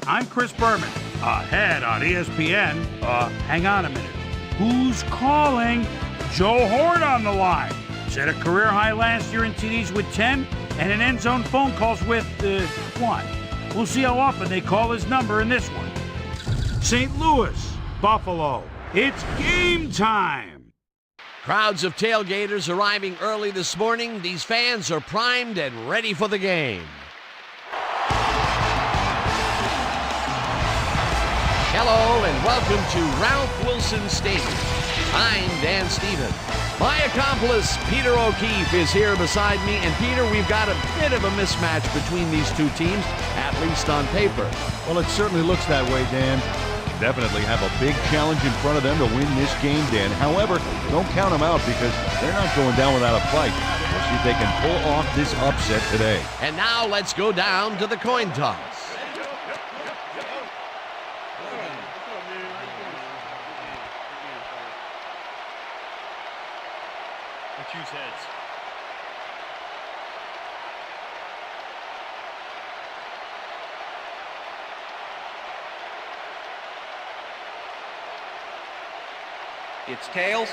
I'm Chris Berman. Ahead on ESPN. Hang on a minute. Who's calling? Joe Hort on the line. Set a career high last year in TDs with 10 and in end zone phone calls with 1. We'll see how often they call his number in this one. St. Louis, Buffalo. It's game time. Crowds of tailgaters arriving early this morning. These fans are primed and ready for the game. Hello and welcome to Ralph Wilson Stadium. I'm Dan Stevens. My accomplice, Peter O'Keefe, is here beside me. And Peter, we've got a bit of a mismatch between these two teams, at least on paper. Well, it certainly looks that way, Dan. Definitely have a big challenge in front of them to win this game, Dan. However, don't count them out because they're not going down without a fight. We'll see if they can pull off this upset today. And now let's go down to the coin toss. Choose heads. It's tails.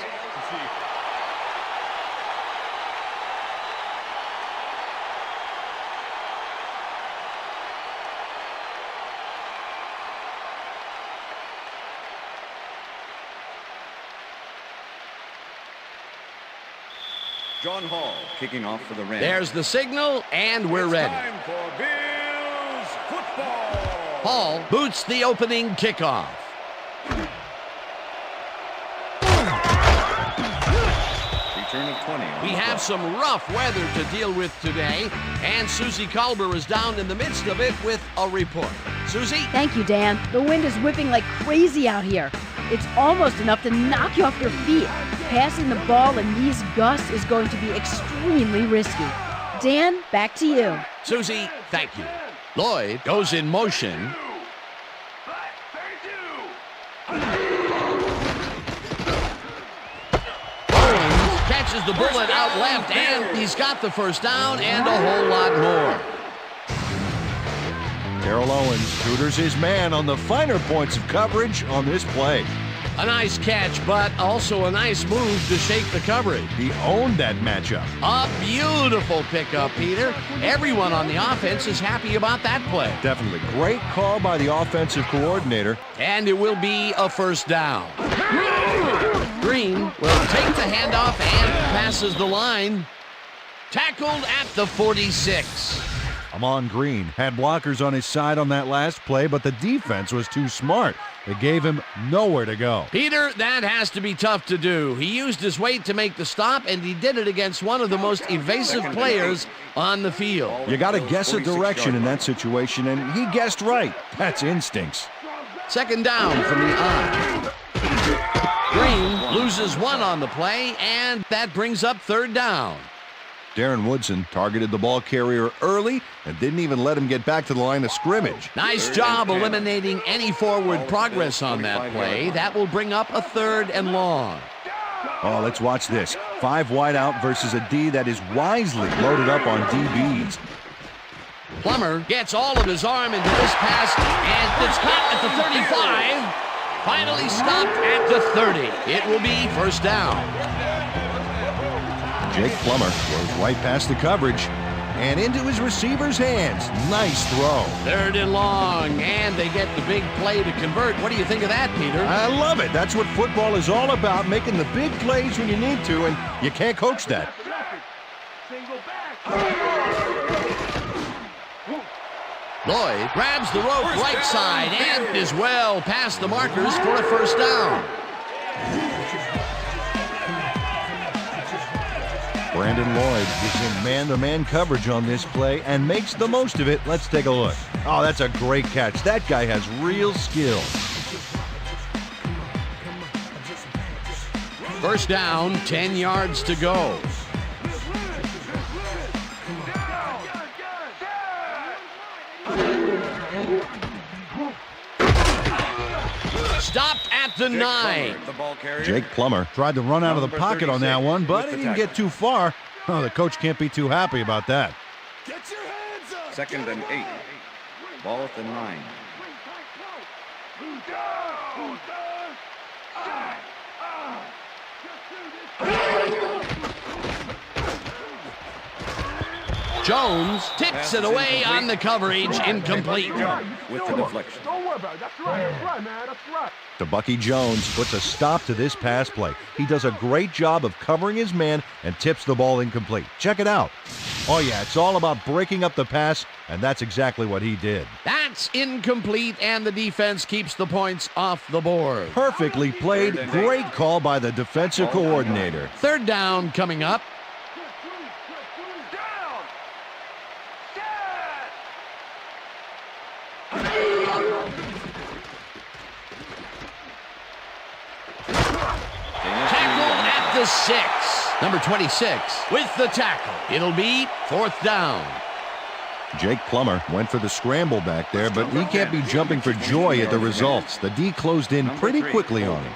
John Hall kicking off for the Rams. There's the signal, and we're ready. Time for Bills football. Hall boots the opening kickoff. Return of 20. We have some rough weather to deal with today, and Susie Culber is down in the midst of it with a report. Susie? Thank you, Dan. The wind is whipping like crazy out here. It's almost enough to knock you off your feet. Passing the ball in these gusts is going to be extremely risky. Dan, back to you. Susie, thank you. Lloyd goes in motion. Owens catches the bullet out left, and he's got the first down and a whole lot more. Terrell Owens tutors his man on the finer points of coverage on this play. A nice catch, but also a nice move to shake the coverage. He owned that matchup. A beautiful pickup, Peter. Everyone on the offense is happy about that play. Definitely. Great call by the offensive coordinator. And it will be a first down. Green will take the handoff and passes the line. Tackled at the 46. Amon Green had blockers on his side on that last play, but the defense was too smart. It gave him nowhere to go. Peter, that has to be tough to do. He used his weight to make the stop, and he did it against one of the most evasive players on the field. You got to guess a direction in that situation, and he guessed right. That's instincts. Second down from the eye. Green loses one on the play, and that brings up third down. Darren Woodson targeted the ball carrier early and didn't even let him get back to the line of scrimmage. Nice job eliminating any forward progress on that play. That will bring up a third and long. Oh, let's watch this. 5 wide out versus a D that is wisely loaded up on DBs. Plummer gets all of his arm into this pass, and it's caught at the 35. Finally stopped at the 30. It will be first down. Jake Plummer goes right past the coverage and into his receiver's hands. Nice throw. Third and long, and they get the big play to convert. What do you think of that, Peter? I love it. That's what football is all about, making the big plays when you need to, and you can't coach that. Lloyd grabs the rope right side and is well past the markers for a first down. Brandon Lloyd is in man-to-man coverage on this play and makes the most of it. Let's take a look. Oh, that's a great catch. That guy has real skill. First down, 10 yards to go. Stopped at the 9. Jake Plummer tried to run out of the pocket on that one, but he didn't get too far. Oh, the coach can't be too happy about that. Second and 8. Ball at the 9. Jones tips it away on the coverage, incomplete. With the deflection. Don't worry about it. That's right, man. That's right. The Bucky Jones puts a stop to this pass play. He does a great job of covering his man and tips the ball incomplete. Check it out. Oh yeah, it's all about breaking up the pass, and that's exactly what he did. That's incomplete, and the defense keeps the points off the board. Perfectly played. Great call by the defensive coordinator. Third down coming up. Tackle at the 6. Number 26 with the tackle. It'll be fourth down. Jake Plummer went for the scramble back there, but he can't be jumping for joy at the results. The D closed in pretty quickly on him.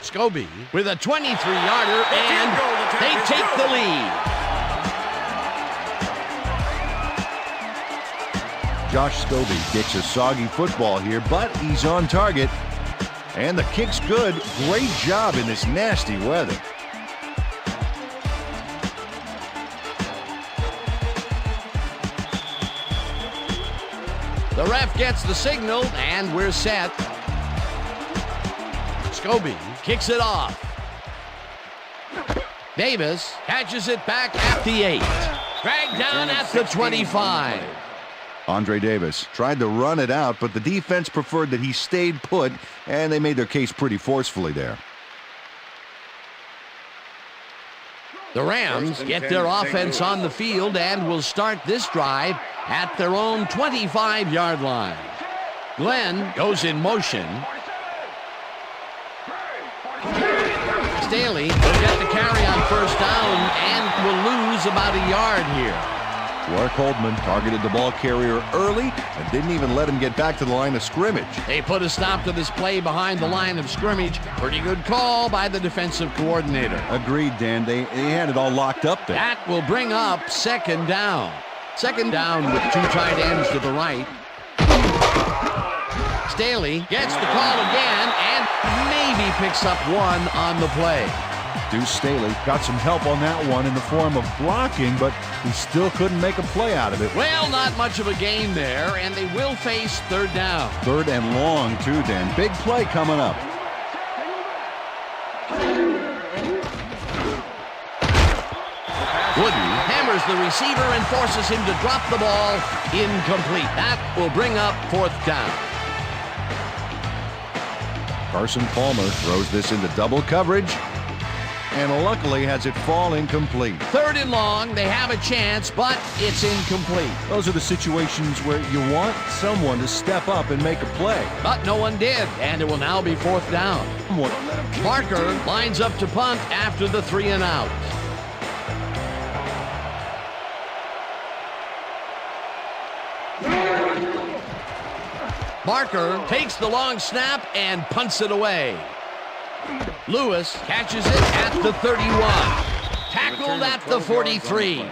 Scobie with a 23-yarder, and they take the lead. Josh Scobie kicks a soggy football here, but he's on target. And the kick's good. Great job in this nasty weather. The ref gets the signal, and we're set. Scobie kicks it off. Davis catches it back at the 8. Dragged down at the 25. Andre Davis tried to run it out, but the defense preferred that he stayed put, and they made their case pretty forcefully there. The Rams get their offense on the field and will start this drive at their own 25-yard line. Glenn goes in motion. Staley will get the carry on first down and will lose about a yard here. Clark Holdman targeted the ball carrier early and didn't even let him get back to the line of scrimmage. They put a stop to this play behind the line of scrimmage. Pretty good call by the defensive coordinator. Agreed, Dan. They had it all locked up there. That will bring up second down. Second down with two tight ends to the right. Staley gets the call again and maybe picks up one on the play. Deuce Staley got some help on that one in the form of blocking, but he still couldn't make a play out of it. Well, not much of a gain there, and they will face third down. Third and long, too, Dan. Big play coming up. Wooden hammers the receiver and forces him to drop the ball. Incomplete. That will bring up fourth down. Carson Palmer throws this into double coverage, and luckily has it fall incomplete. Third and long, they have a chance, but it's incomplete. Those are the situations where you want someone to step up and make a play. But no one did, and it will now be fourth down. Parker lines up to punt after the 3 and out. Parker takes the long snap and punts it away. Lewis catches it at the 31. Tackled at the 43.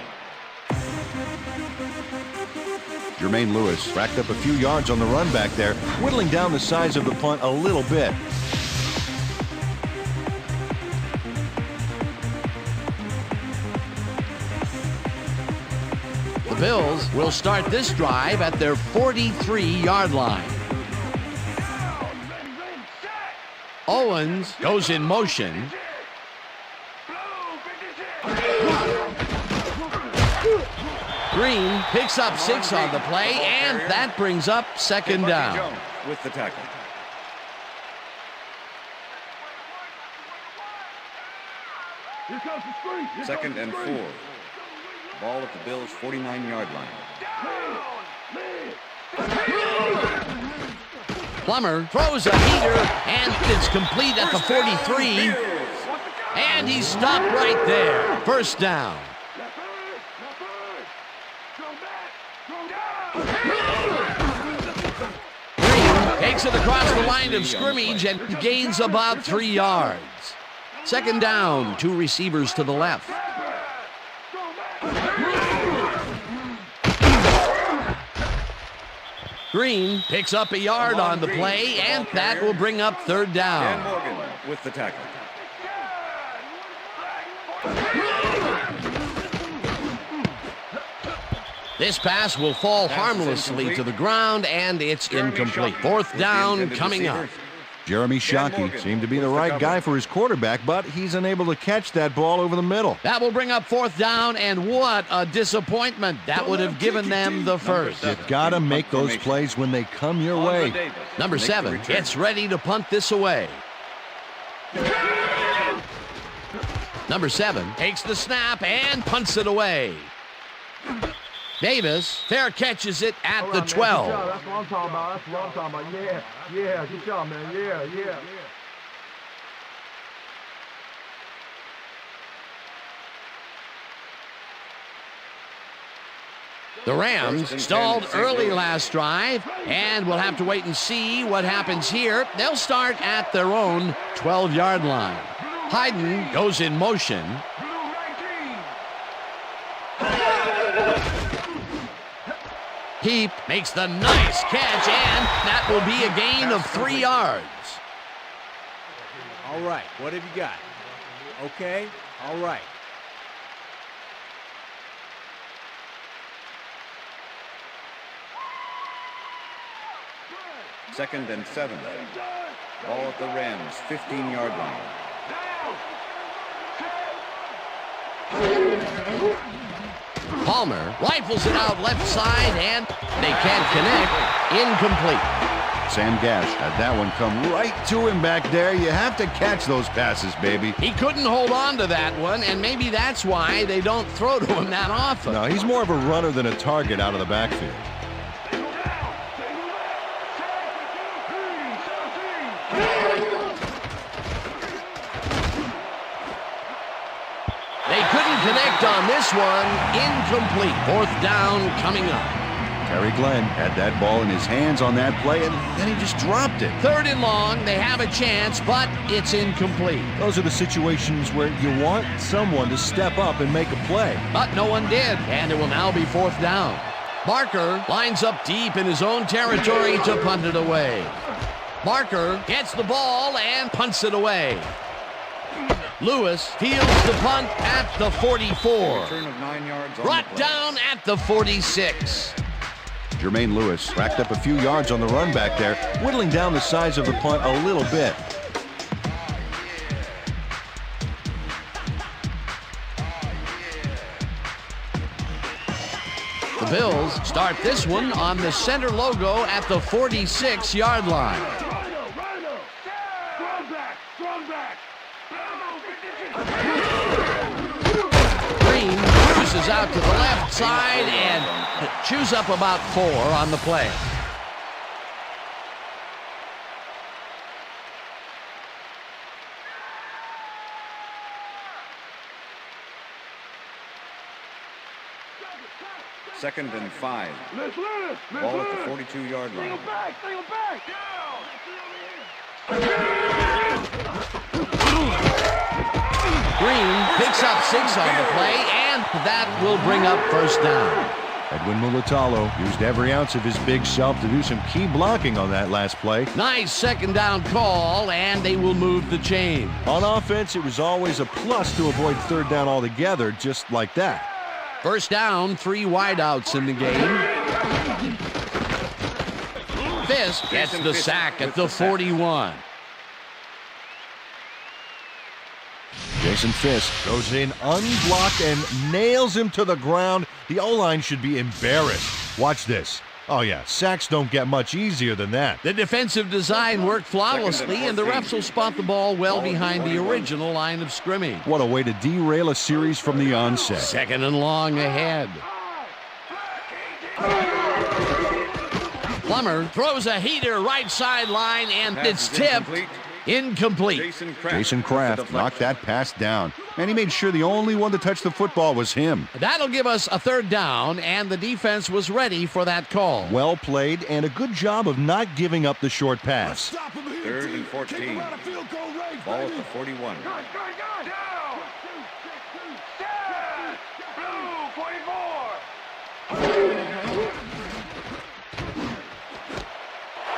Jermaine Lewis racked up a few yards on the run back there, whittling down the size of the punt a little bit. The Bills will start this drive at their 43-yard line. Owens goes in motion. Green picks up 6 on the play, and that brings up second down. With the tackle. Second and 4. Ball at the Bills' 49-yard line. Plummer throws a heater, and it's complete at the 43. And he's stopped right there. First down. Green takes it across the line of scrimmage and gains about 3 yards. Second down, 2 receivers to the left. Green picks up a yard on the play, and that will bring up third down. Dan Morgan with the tackle. This pass will fall harmlessly to the ground, and it's incomplete. Fourth down coming up. Jeremy Shockey seemed to be the right guy for his quarterback, but he's unable to catch that ball over the middle. That will bring up fourth down, and what a disappointment. That would have given them the first. You've got to make those plays when they come your way. Number 7 gets ready to punt this away. Number 7 takes the snap and punts it away. Davis fair catches it at the 12. That's what I'm talking about. That's what I'm talking about. Yeah. Good job, man. Yeah. The Rams stalled early last drive, and we'll have to wait and see what happens here. They'll start at their own 12-yard line. Hayden goes in motion. Heap makes the nice catch, and that will be a gain of 3 yards. All right, what have you got? Okay, all right. Second and 7. Ball at the Rams, 15-yard line. Palmer rifles it out left side, and they can't connect. Incomplete. Sam Gash had that one come right to him back there. You have to catch those passes, baby. He couldn't hold on to that one, and maybe that's why they don't throw to him that often. No, he's more of a runner than a target out of the backfield. They couldn't connect on this one. Incomplete. Fourth down coming up. Terry Glenn had that ball in his hands on that play, and then he just dropped it. Third and long. They have a chance, but it's incomplete. Those are the situations where you want someone to step up and make a play. But no one did, and it will now be fourth down. Barker lines up deep in his own territory to punt it away. Barker gets the ball and punts it away. Lewis fields the punt at the 44. Return of 9 yards. Brought down at the 46. Jermaine Lewis racked up a few yards on the run back there, whittling down the size of the punt a little bit. The Bills start this one on the center logo at the 46-yard line. Green cruises out to the left side and chews up about 4 on the play. Second and 5. Ball at the 42-yard line. Green picks up 6 on the play, and that will bring up first down. Edwin Mulatalo used every ounce of his big self to do some key blocking on that last play. Nice second down call, and they will move the chain. On offense, it was always a plus to avoid third down altogether, just like that. First down, 3 wideouts in the game. Fisk gets the sack at the 41. Jason Fisk goes in unblocked and nails him to the ground. The O-line should be embarrassed. Watch this. Oh yeah, sacks don't get much easier than that. The defensive design worked flawlessly, and the refs will spot the ball well behind the original line of scrimmage. What a way to derail a series from the onset. Second and long ahead. Plummer throws a heater right sideline, and it's tipped. Incomplete. Jason Kraft knocked that pass down, and he made sure the only one to touch the football was him. That'll give us a third down, and the defense was ready for that call. Well played, and a good job of not giving up the short pass. Third and 14. Ball at the 41.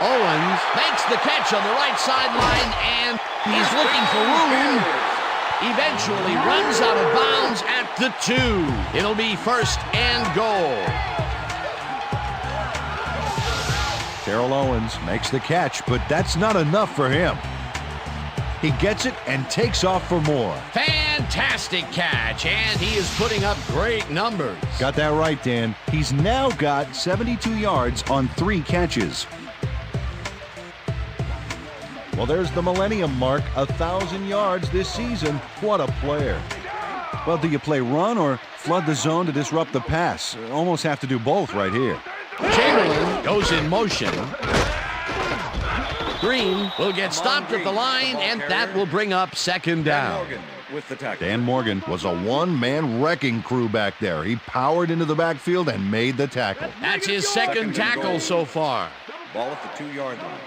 Owens makes the catch on the right sideline, and he's looking for room. Eventually runs out of bounds at the 2. It'll be first and goal. Terrell Owens makes the catch, but that's not enough for him. He gets it and takes off for more. Fantastic catch, and he is putting up great numbers. Got that right, Dan. He's now got 72 yards on 3 catches. Well, there's the millennium mark, 1,000 yards this season. What a player. Well, do you play run or flood the zone to disrupt the pass? Almost have to do both right here. Chamberlain goes in motion. Green will get stopped at the line, and that will bring up second down. Morgan with the tackle. Dan Morgan was a one-man wrecking crew back there. He powered into the backfield and made the tackle. That's his second tackle so far. Ball at the 2-yard line.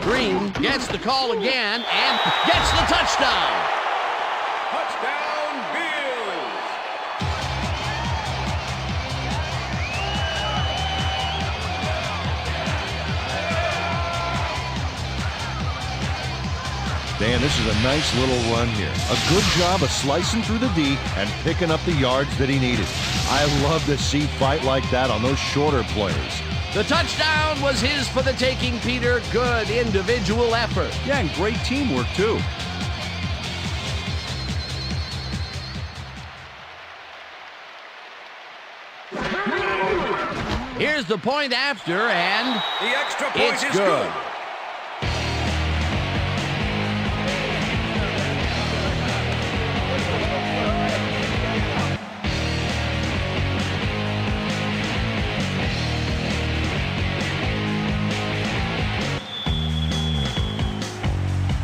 Green gets the call again and gets the touchdown. Touchdown, Bills! Dan, this is a nice little run here. A good job of slicing through the D and picking up the yards that he needed. I love to see fight like that on those shorter plays. The touchdown was his for the taking, Peter. Good individual effort. Yeah, and great teamwork, too. Here's the point after, and The extra point it's is good.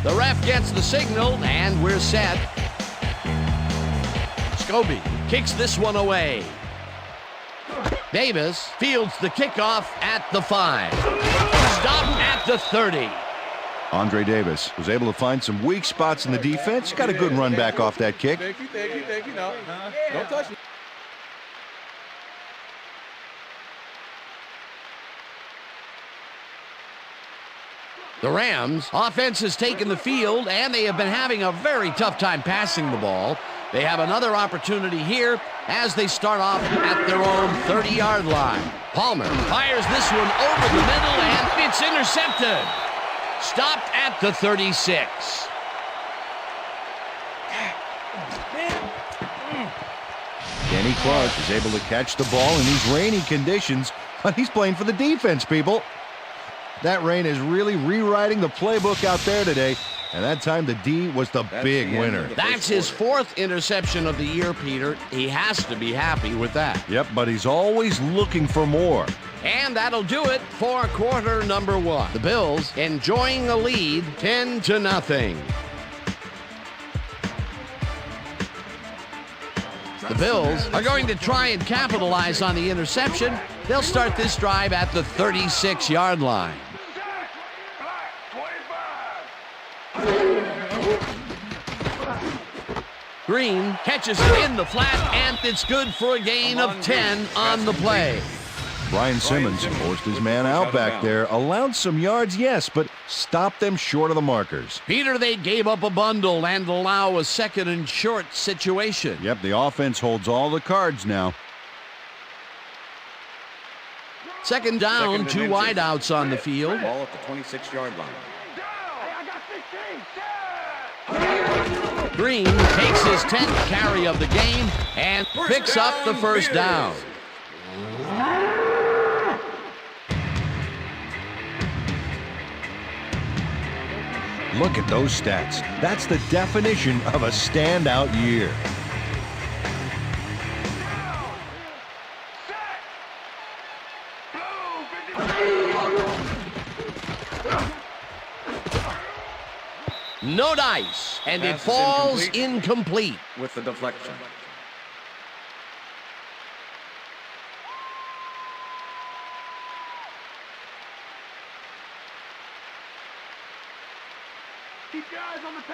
The ref gets the signal, and we're set. Scobie kicks this one away. Davis fields the kickoff at the 5. Stopped at the 30. Andre Davis was able to find some weak spots in the defense. Got a good run back off that kick. Thank you. No, don't touch me. The Rams offense has taken the field, and they have been having a very tough time passing the ball. They have another opportunity here as they start off at their own 30-yard line. Palmer fires this one over the middle, and it's intercepted. Stopped at the 36. Kenny Clark is able to catch the ball in these rainy conditions, but he's playing for the defense, people. That rain is really rewriting the playbook out there today, and that time the D was the big winner. That's his 4th interception of the year, Peter. He has to be happy with that. Yep, but he's always looking for more. And that'll do it for quarter number 1. The Bills enjoying a lead, 10-0. The Bills are going to try and capitalize on the interception. They'll start this drive at the 36-yard line. Green catches it in the flat, and it's good for a gain of 10 on the play. Brian Simmons forced his man out back there, allowed some yards, yes, but stopped them short of the markers. Peter, they gave up a bundle and allow a 2nd and short situation. Yep, the offense holds all the cards now. 2nd down, 2 wideouts on the field. Ball at the 26-yard line. Green takes his 10th carry of the game and picks up the first down. Look at those stats. That's the definition of a standout year. No dice, and it Pass is falls incomplete. With the deflection.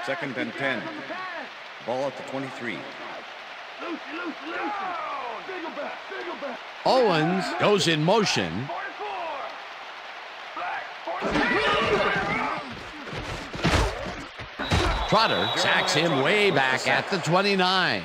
Second and 10. Ball at the 23. Owens goes in motion. Trotter sacks him way back at the 29.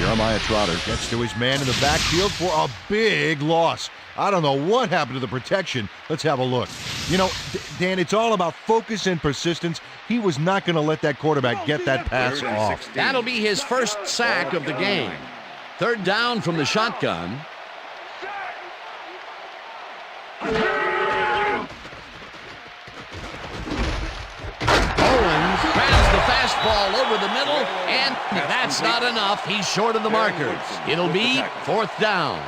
Jeremiah Trotter gets to his man in the backfield for a big loss. I don't know what happened to the protection. Let's have a look. You know, Dan, it's all about focus and persistence. He was not going to let that quarterback get that pass off. That'll be his first sack of the game. Third down from the shotgun. Owens grabs the fastball over the middle, and that's not enough. He's short of the markers. It'll be fourth down.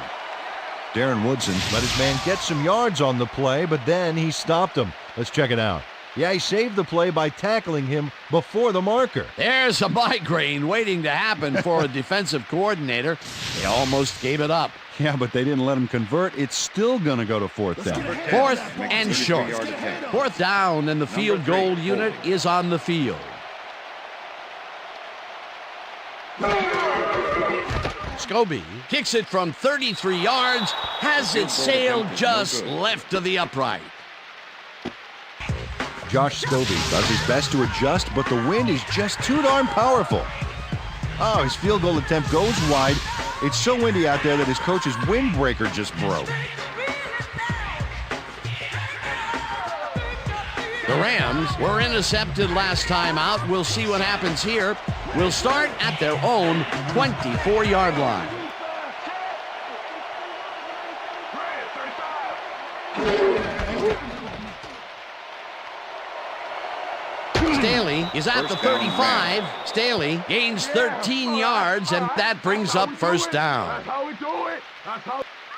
Darren Woodson let his man get some yards on the play, but then he stopped him. Let's check it out. Yeah, he saved the play by tackling him before the marker. There's a migraine waiting to happen for a defensive coordinator. They almost gave it up. Yeah, but they didn't let him convert. It's still going to go to fourth down. Fourth and short. Fourth down, and the field goal unit is on the field. Scobie kicks it from 33 yards, has it sailed just left of the upright. Josh Scobie does his best to adjust, but the wind is just too darn powerful. Oh, his field goal attempt goes wide. It's so windy out there that his coach's windbreaker just broke. The Rams were intercepted last time out. We'll see what happens here. We'll start at their own 24-yard line. Staley is at the 35. Staley gains 13 yards, and that brings up first down.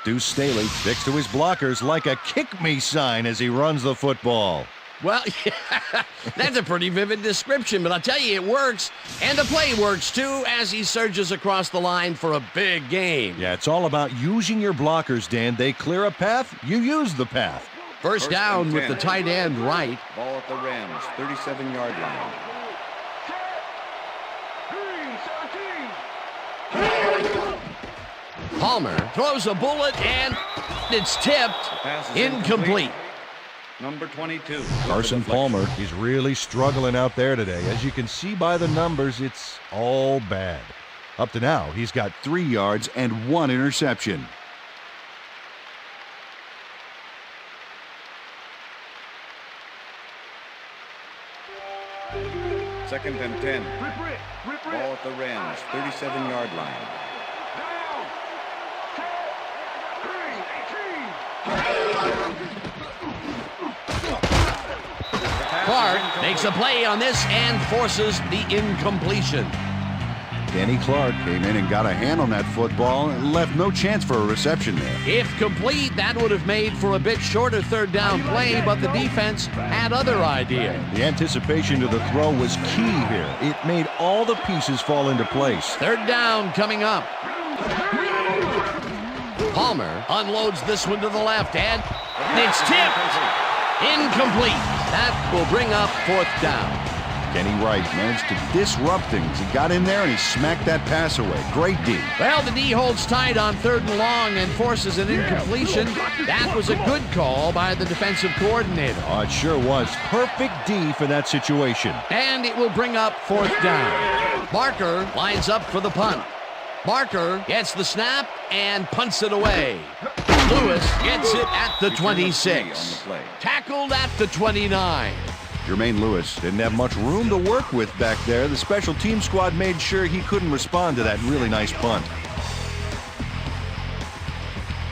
Deuce Staley sticks to his blockers like a kick me sign as he runs the football. Well, yeah, that's a pretty vivid description, but I'll tell you, it works. And the play works, too, as he surges across the line for a big game. Yeah, it's all about using your blockers, Dan. They clear a path, you use the path. First down with the tight end right. Ball at the Rams, 37-yard line. Palmer throws a bullet, and it's tipped. Incomplete. Number 22. Carson Palmer is really struggling out there today. As you can see by the numbers, it's all bad. Up to now, he's got 3 yards and 1 interception. Second and 10. Ball at the Rams, 37-yard line. Clark makes a play on this and forces the incompletion. Danny Clark came in and got a hand on that football and left no chance for a reception there. If complete, that would have made for a bit shorter third down play, but the defense had other ideas. The anticipation to the throw was key here. It made all the pieces fall into place. Third down coming up. Palmer unloads this one to the left, and it's tipped. Incomplete. That will bring up fourth down. Kenny Wright managed to disrupt things. He got in there and he smacked that pass away. Great D. Well, the D holds tight on third and long and forces an incompletion. That was a good call by the defensive coordinator. Oh, it sure was. Perfect D for that situation. And it will bring up fourth down. Barker lines up for the punt. Barker gets the snap and punts it away. Lewis gets it at the 26. Tackled at the 29. Jermaine Lewis didn't have much room to work with back there. The special team squad made sure he couldn't respond to that really nice punt.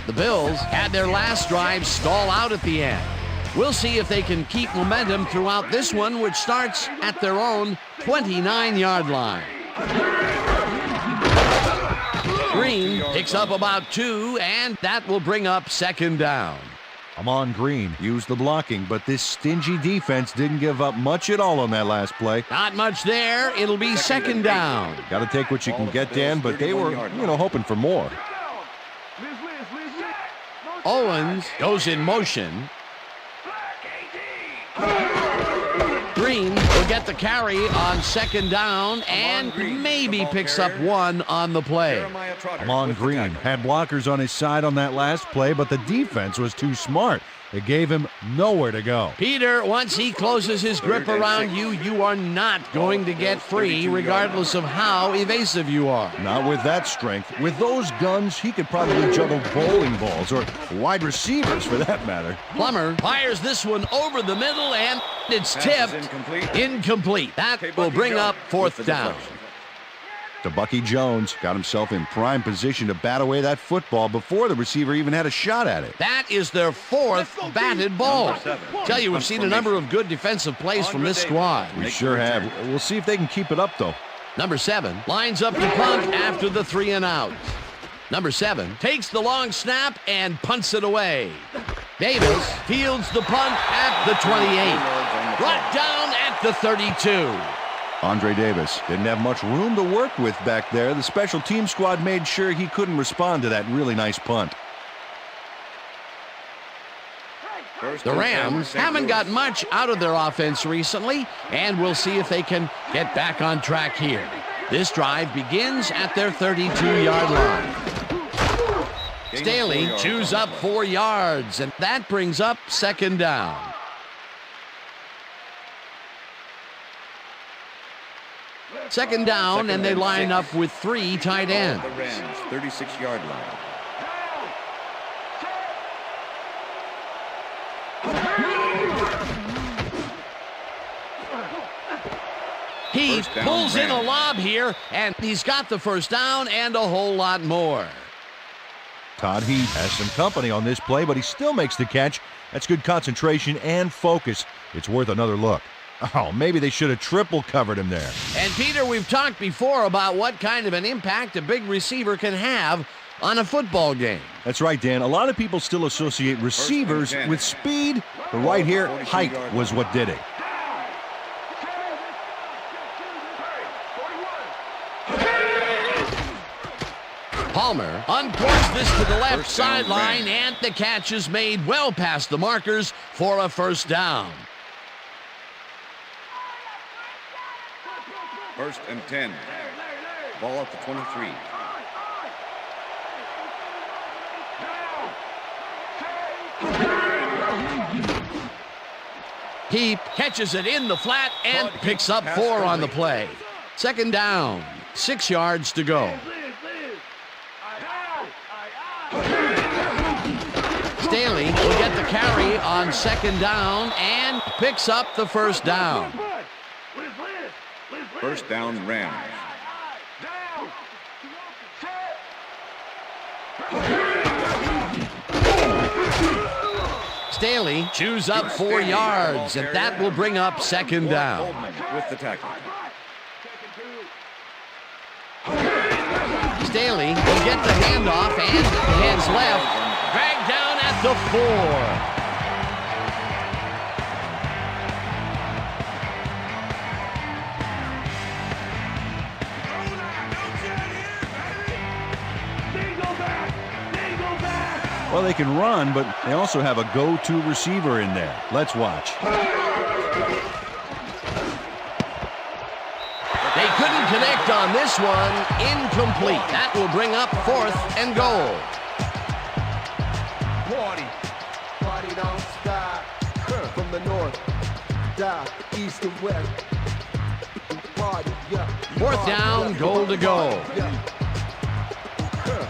The Bills had their last drive stall out at the end. We'll see if they can keep momentum throughout this one, which starts at their own 29-yard line. Green picks up about 2, and that will bring up second down. Amon Green used the blocking, but this stingy defense didn't give up much at all on that last play. Not much there. It'll be second down. Got to take what you can get, Dan, but they were, hoping for more. Owens goes in motion. Green will get the carry on second down and maybe picks up 1 on the play. Amon Green had blockers on his side on that last play, but the defense was too smart. It gave him nowhere to go. Peter, once he closes his grip around you, you are not going to get free, regardless of how evasive you are. Not with that strength. With those guns, he could probably juggle bowling balls, or wide receivers for that matter. Plummer fires this one over the middle, and it's tipped. Incomplete. That will bring up fourth down. To Bucky Jones, got himself in prime position to bat away that football before the receiver even had a shot at it. That is their fourth batted ball. Tell you, we've seen a number of good defensive plays from this squad. We sure have. We'll see if they can keep it up, though. Number 7 lines up to punt after the 3 and out. Number 7 takes the long snap and punts it away. Davis fields the punt at the 28. Brought down at the 32. Andre Davis didn't have much room to work with back there. The special team squad made sure he couldn't respond to that really nice punt. The Rams haven't got much out of their offense recently, and we'll see if they can get back on track here. This drive begins at their 32-yard line. Staley chews up 4 yards, and that brings up second down. Second down, and they line up with 3 tight ends. The Rams, 36-yard line. He pulls in a lob here, and he's got the first down and a whole lot more. Todd Heath has some company on this play, but he still makes the catch. That's good concentration and focus. It's worth another look. Oh, maybe they should have triple covered him there. And Peter, we've talked before about what kind of an impact a big receiver can have on a football game. That's right, Dan. A lot of people still associate receivers with speed, but right here, height was what did it. Palmer uncorks this to the left sideline, and the catch is made well past the markers for a first down. 1st and 10. Ball at the 23. He catches it in the flat and picks up 4 on the play. Second down, 6 yards to go. Staley will get the carry on second down and picks up the first down. First down, Rams. Staley chews up 4 yards, and that will bring up second down. With the tackle. Staley will get the handoff and hands left, dragged down at the 4. Well, they can run, but they also have a go-to receiver in there. Let's watch. They couldn't connect on this one. Incomplete. That will bring up 4th and goal. Party don't stop. From the north, south, east and west. Party, yeah. 4th down, goal to go.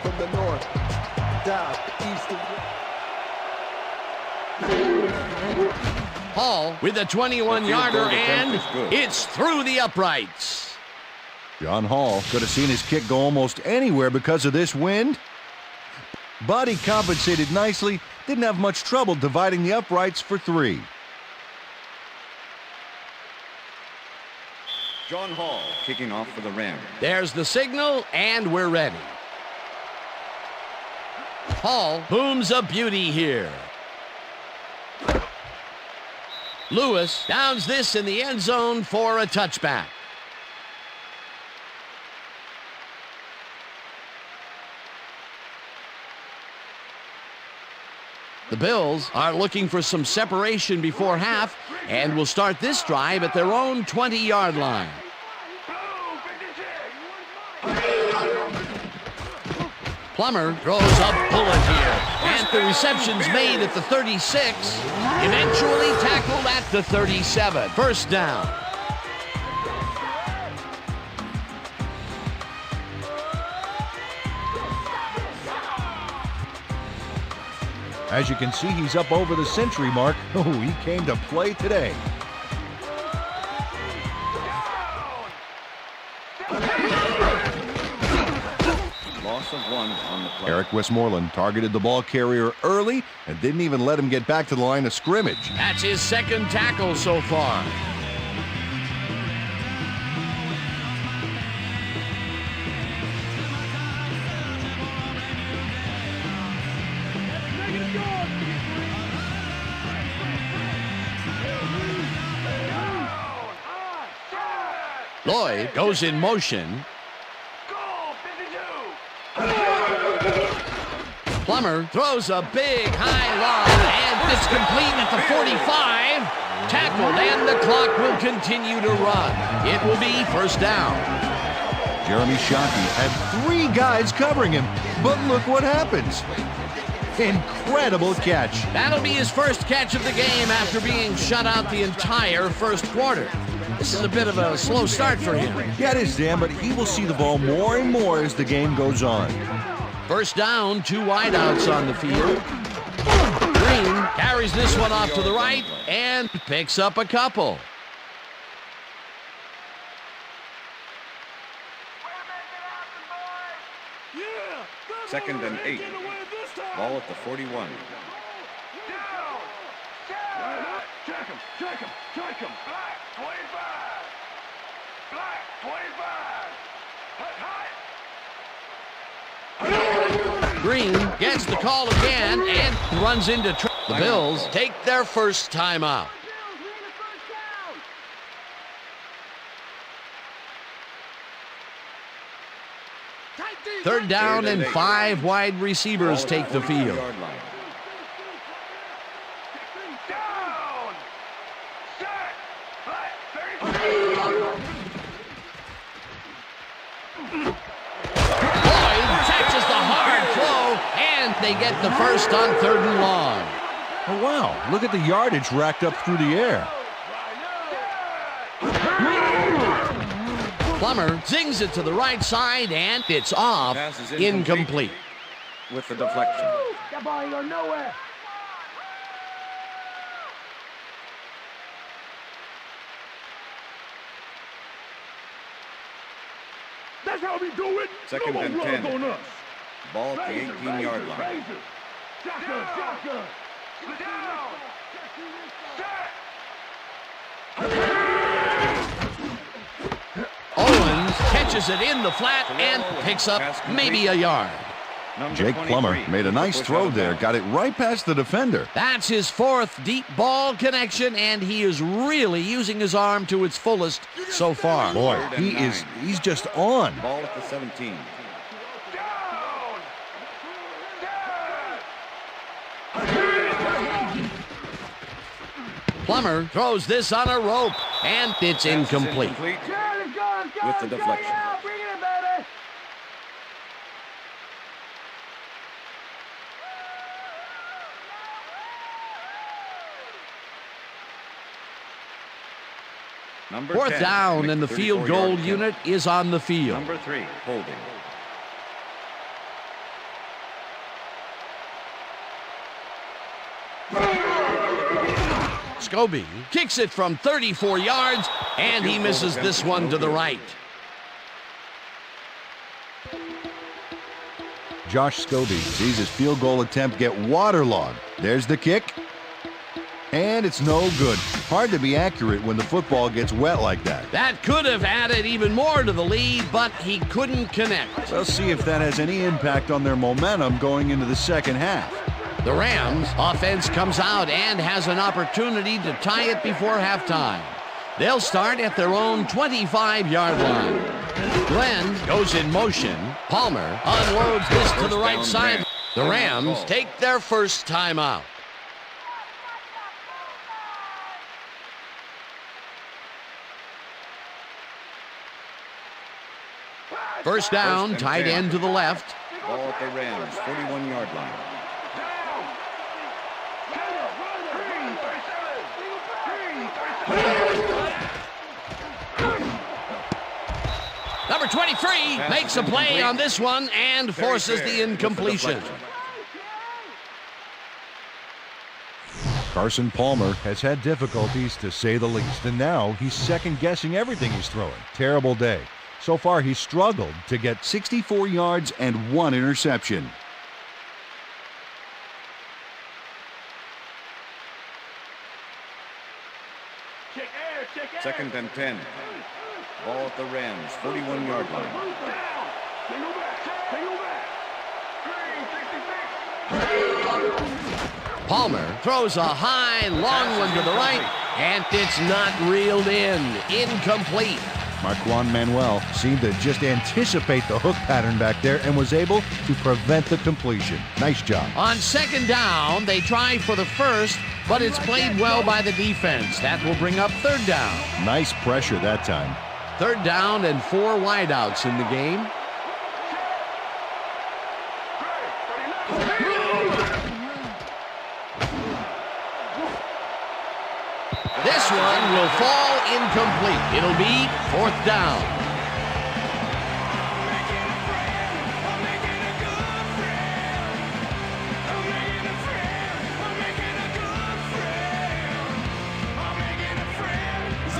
From the north, south, east and west. Hall with a 21-yarder, and it's through the uprights. John Hall could have seen his kick go almost anywhere because of this wind. But he compensated nicely, didn't have much trouble dividing the uprights for 3. John Hall kicking off for the Rams. There's the signal, and we're ready. Hall booms a beauty here. Lewis downs this in the end zone for a touchback. The Bills are looking for some separation before half and will start this drive at their own 20-yard line. Plummer throws a bullet here, and the reception's made at the 36, eventually tackled at the 37. First down. As you can see, he's up over the century mark. Oh, he came to play today. Loss of 1 on the play. Eric Westmoreland targeted the ball carrier early and didn't even let him get back to the line of scrimmage. That's his second tackle so far. Lloyd goes in motion. Plummer throws a big high lob, and it's complete at the 45. Tackled, and the clock will continue to run. It will be first down. Jeremy Shockey had 3 guys covering him, but look what happens. Incredible catch. That'll be his first catch of the game after being shut out the entire first quarter. This is a bit of a slow start for him. Yeah, it is, Dan, but he will see the ball more and more as the game goes on. First down, 2 wideouts on the field. Green carries this one off to the right and picks up a couple. Second and 8. Ball at the 41. Check him. Black 25. Black 25. Green gets the call again and runs into trouble. The Bills take their first timeout. Third down and 5 wide receivers take the field. They get the first on 3rd and long. Oh, wow. Look at the yardage racked up through the air. Plummer zings it to the right side, and it's off. Incomplete. With the deflection. That ball ain't going nowhere. That's how we do it. Second and 10. Ball at the 18-yard line. Shotgun. Owens catches it in the flat and picks up maybe a yard. Jake Plummer made a nice throw there, got it right past the defender. That's his 4th deep ball connection, and he is really using his arm to its fullest so far. Boy, he's just on. Ball at the 17. Plummer throws this on a rope, and it's incomplete. With the deflection. Number 4th 10, down, and the field goal unit is on the field. Number 3, holding. Scobie kicks it from 34 yards, and he misses this one to the right. Josh Scobie sees his field goal attempt get waterlogged. There's the kick. And it's no good. Hard to be accurate when the football gets wet like that. That could have added even more to the lead, but he couldn't connect. We'll see if that has any impact on their momentum going into the second half. The Rams offense comes out and has an opportunity to tie it before halftime. They'll start at their own 25-yard line. Glenn goes in motion. Palmer unloads this to the right side. The Rams take their first timeout. First down, tight end to the left. Ball at the Rams, 41-yard line. Number 23 makes a play on this one and forces the incompletion. Carson Palmer has had difficulties, to say the least, and now he's second-guessing everything he's throwing. Terrible day. So far, he's struggled to get 64 yards and 1 interception. Second and 10. Ball at the Rams, 41-yard line. Palmer throws a high, long one to the right, and it's not reeled in. Incomplete. Marquand Manuel seemed to just anticipate the hook pattern back there and was able to prevent the completion. Nice job. On second down, they try for the first, but it's played well by the defense. That will bring up third down. Nice pressure that time. Third down and 4 wideouts in the game. This one will fall incomplete. It'll be fourth down.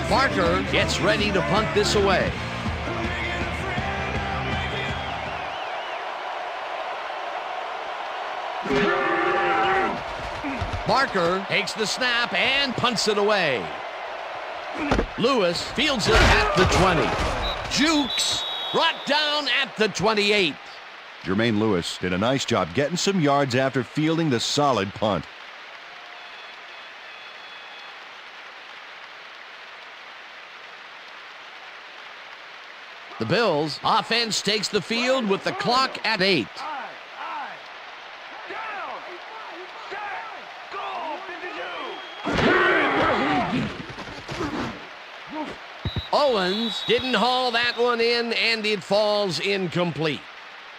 Barker gets ready to punt this away. Barker takes the snap and punts it away. Lewis fields it at the 20. Jukes brought down at the 28. Jermaine Lewis did a nice job getting some yards after fielding the solid punt. The Bills' offense takes the field with the clock at 8. Owens didn't haul that one in, and it falls incomplete.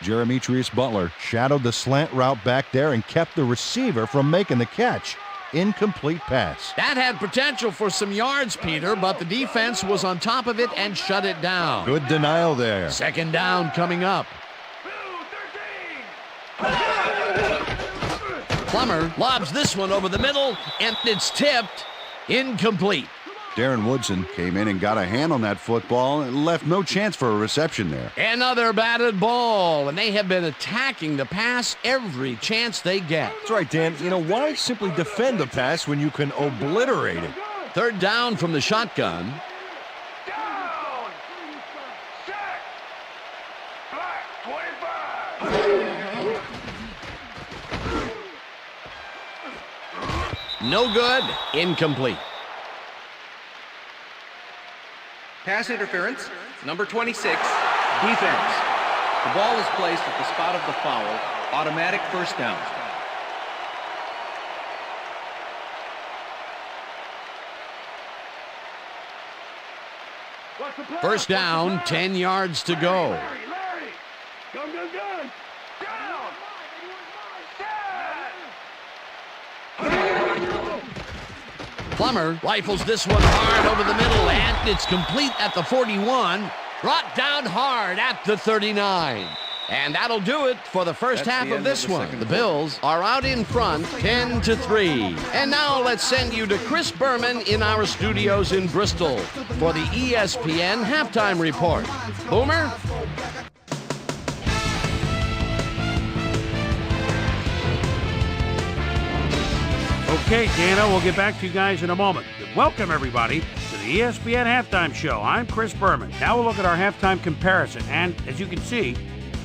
Jeremetrius Butler shadowed the slant route back there and kept the receiver from making the catch. Incomplete pass. That had potential for some yards, Peter, but the defense was on top of it and shut it down. Good denial there. Second down coming up. Plummer lobs this one over the middle, and it's tipped. Incomplete. Darren Woodson came in and got a hand on that football and left no chance for a reception there. Another batted ball, and they have been attacking the pass every chance they get. That's right, Dan. You know, why simply defend the pass when you can obliterate it? Third down from the shotgun. No good. Incomplete. Pass interference, number 26, defense. The ball is placed at the spot of the foul. Automatic first down. First down, 10 yards to go. Larry. Gun. Plummer rifles this one hard over the middle, and it's complete at the 41. Brought down hard at the 39. And that'll do it for the first half of this one. The Bills are out in front, 10-3. And now let's send you to Chris Berman in our studios in Bristol for the ESPN Halftime Report. Boomer? Okay, Dana, we'll get back to you guys in a moment. Welcome, everybody, to the ESPN Halftime Show. I'm Chris Berman. Now we'll look at our halftime comparison. And as you can see,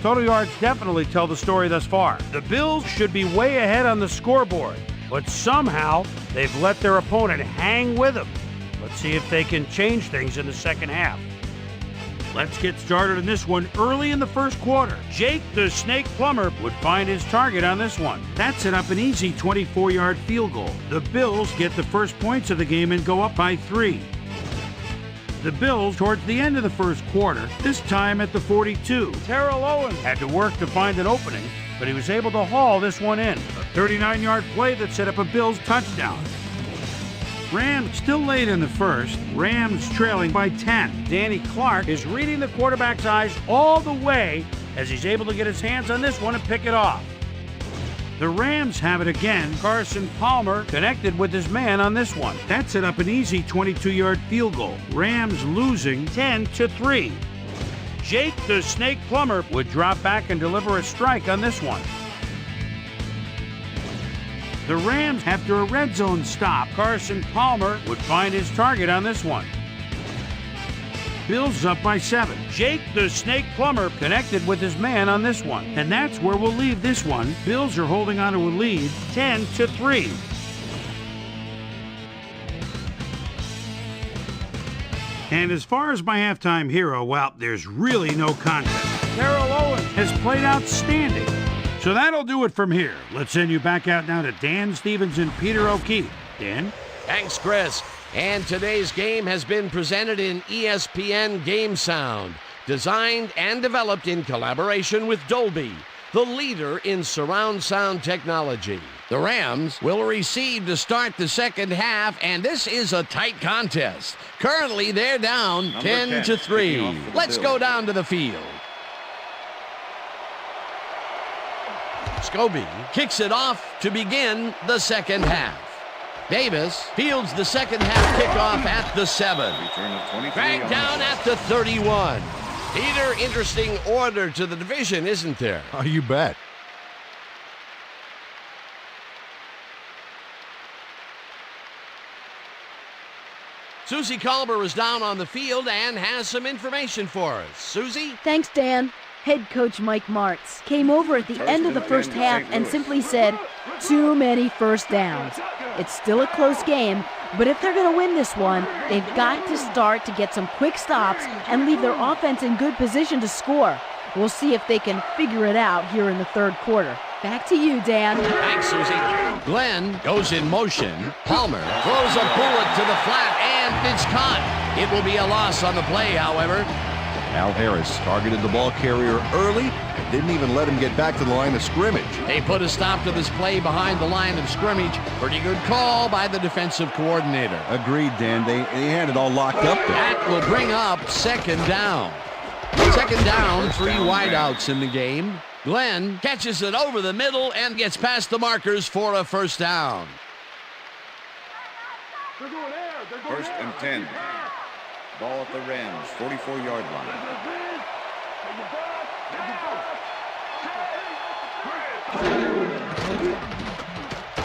total yards definitely tell the story thus far. The Bills should be way ahead on the scoreboard, but somehow they've let their opponent hang with them. Let's see if they can change things in the second half. Let's get started in this one early in the first quarter. Jake the Snake Plummer would find his target on this one. That set up an easy 24-yard field goal. The Bills get the first points of the game and go up by 3. the Bills towards the end of the first quarter, this time at the 42. Terrell Owens had to work to find an opening, but he was able to haul this one in. A 39-yard play that set up a Bills touchdown. Rams still late in the first. Rams trailing by 10. Danny Clark is reading the quarterback's eyes all the way as he's able to get his hands on this one and pick it off. The Rams have it again. Carson Palmer connected with his man on this one. That set up an easy 22-yard field goal. Rams losing 10-3. Jake the Snake Plummer would drop back and deliver a strike on this one. The Rams, after a red zone stop, Carson Palmer would find his target on this one. Bills up by 7. Jake the Snake Plummer connected with his man on this one. And that's where we'll leave this one. Bills are holding on to a lead 10-3. And as far as my halftime hero, well, there's really no contest. Terrell Owens has played outstanding. So that'll do it from here. Let's send you back out now to Dan Stevens and Peter O'Keefe. Dan? Thanks, Chris. And today's game has been presented in ESPN Game Sound, designed and developed in collaboration with Dolby, the leader in surround sound technology. The Rams will receive to start the second half, and this is a tight contest. Currently, they're down 10-3. Let's go down to the field. Scobie kicks it off to begin the second half. Davis fields the second half kickoff at the 7. Dragged down at the 31. Peter, interesting order to the division, isn't there? Oh, you bet. Susie Colbert is down on the field and has some information for us. Susie? Thanks, Dan. Head coach Mike Martz came over at the end of the first half and simply said, too many first downs. It's still a close game, but if they're going to win this one, they've got to start to get some quick stops and leave their offense in good position to score. We'll see if they can figure it out here in the third quarter. Back to you, Dan. Thanks, Susie. Glenn goes in motion. Palmer throws a bullet to the flat, and it's caught. It will be a loss on the play, however. Al Harris targeted the ball carrier early and didn't even let him get back to the line of scrimmage. They put a stop to this play behind the line of scrimmage. Pretty good call by the defensive coordinator. Agreed, Dan. They had it all locked up there. That will bring up second down. Second down, 3 wideouts in the game. Glenn catches it over the middle and gets past the markers for a first down. First and 10. Ball at the Rams, 44-yard line.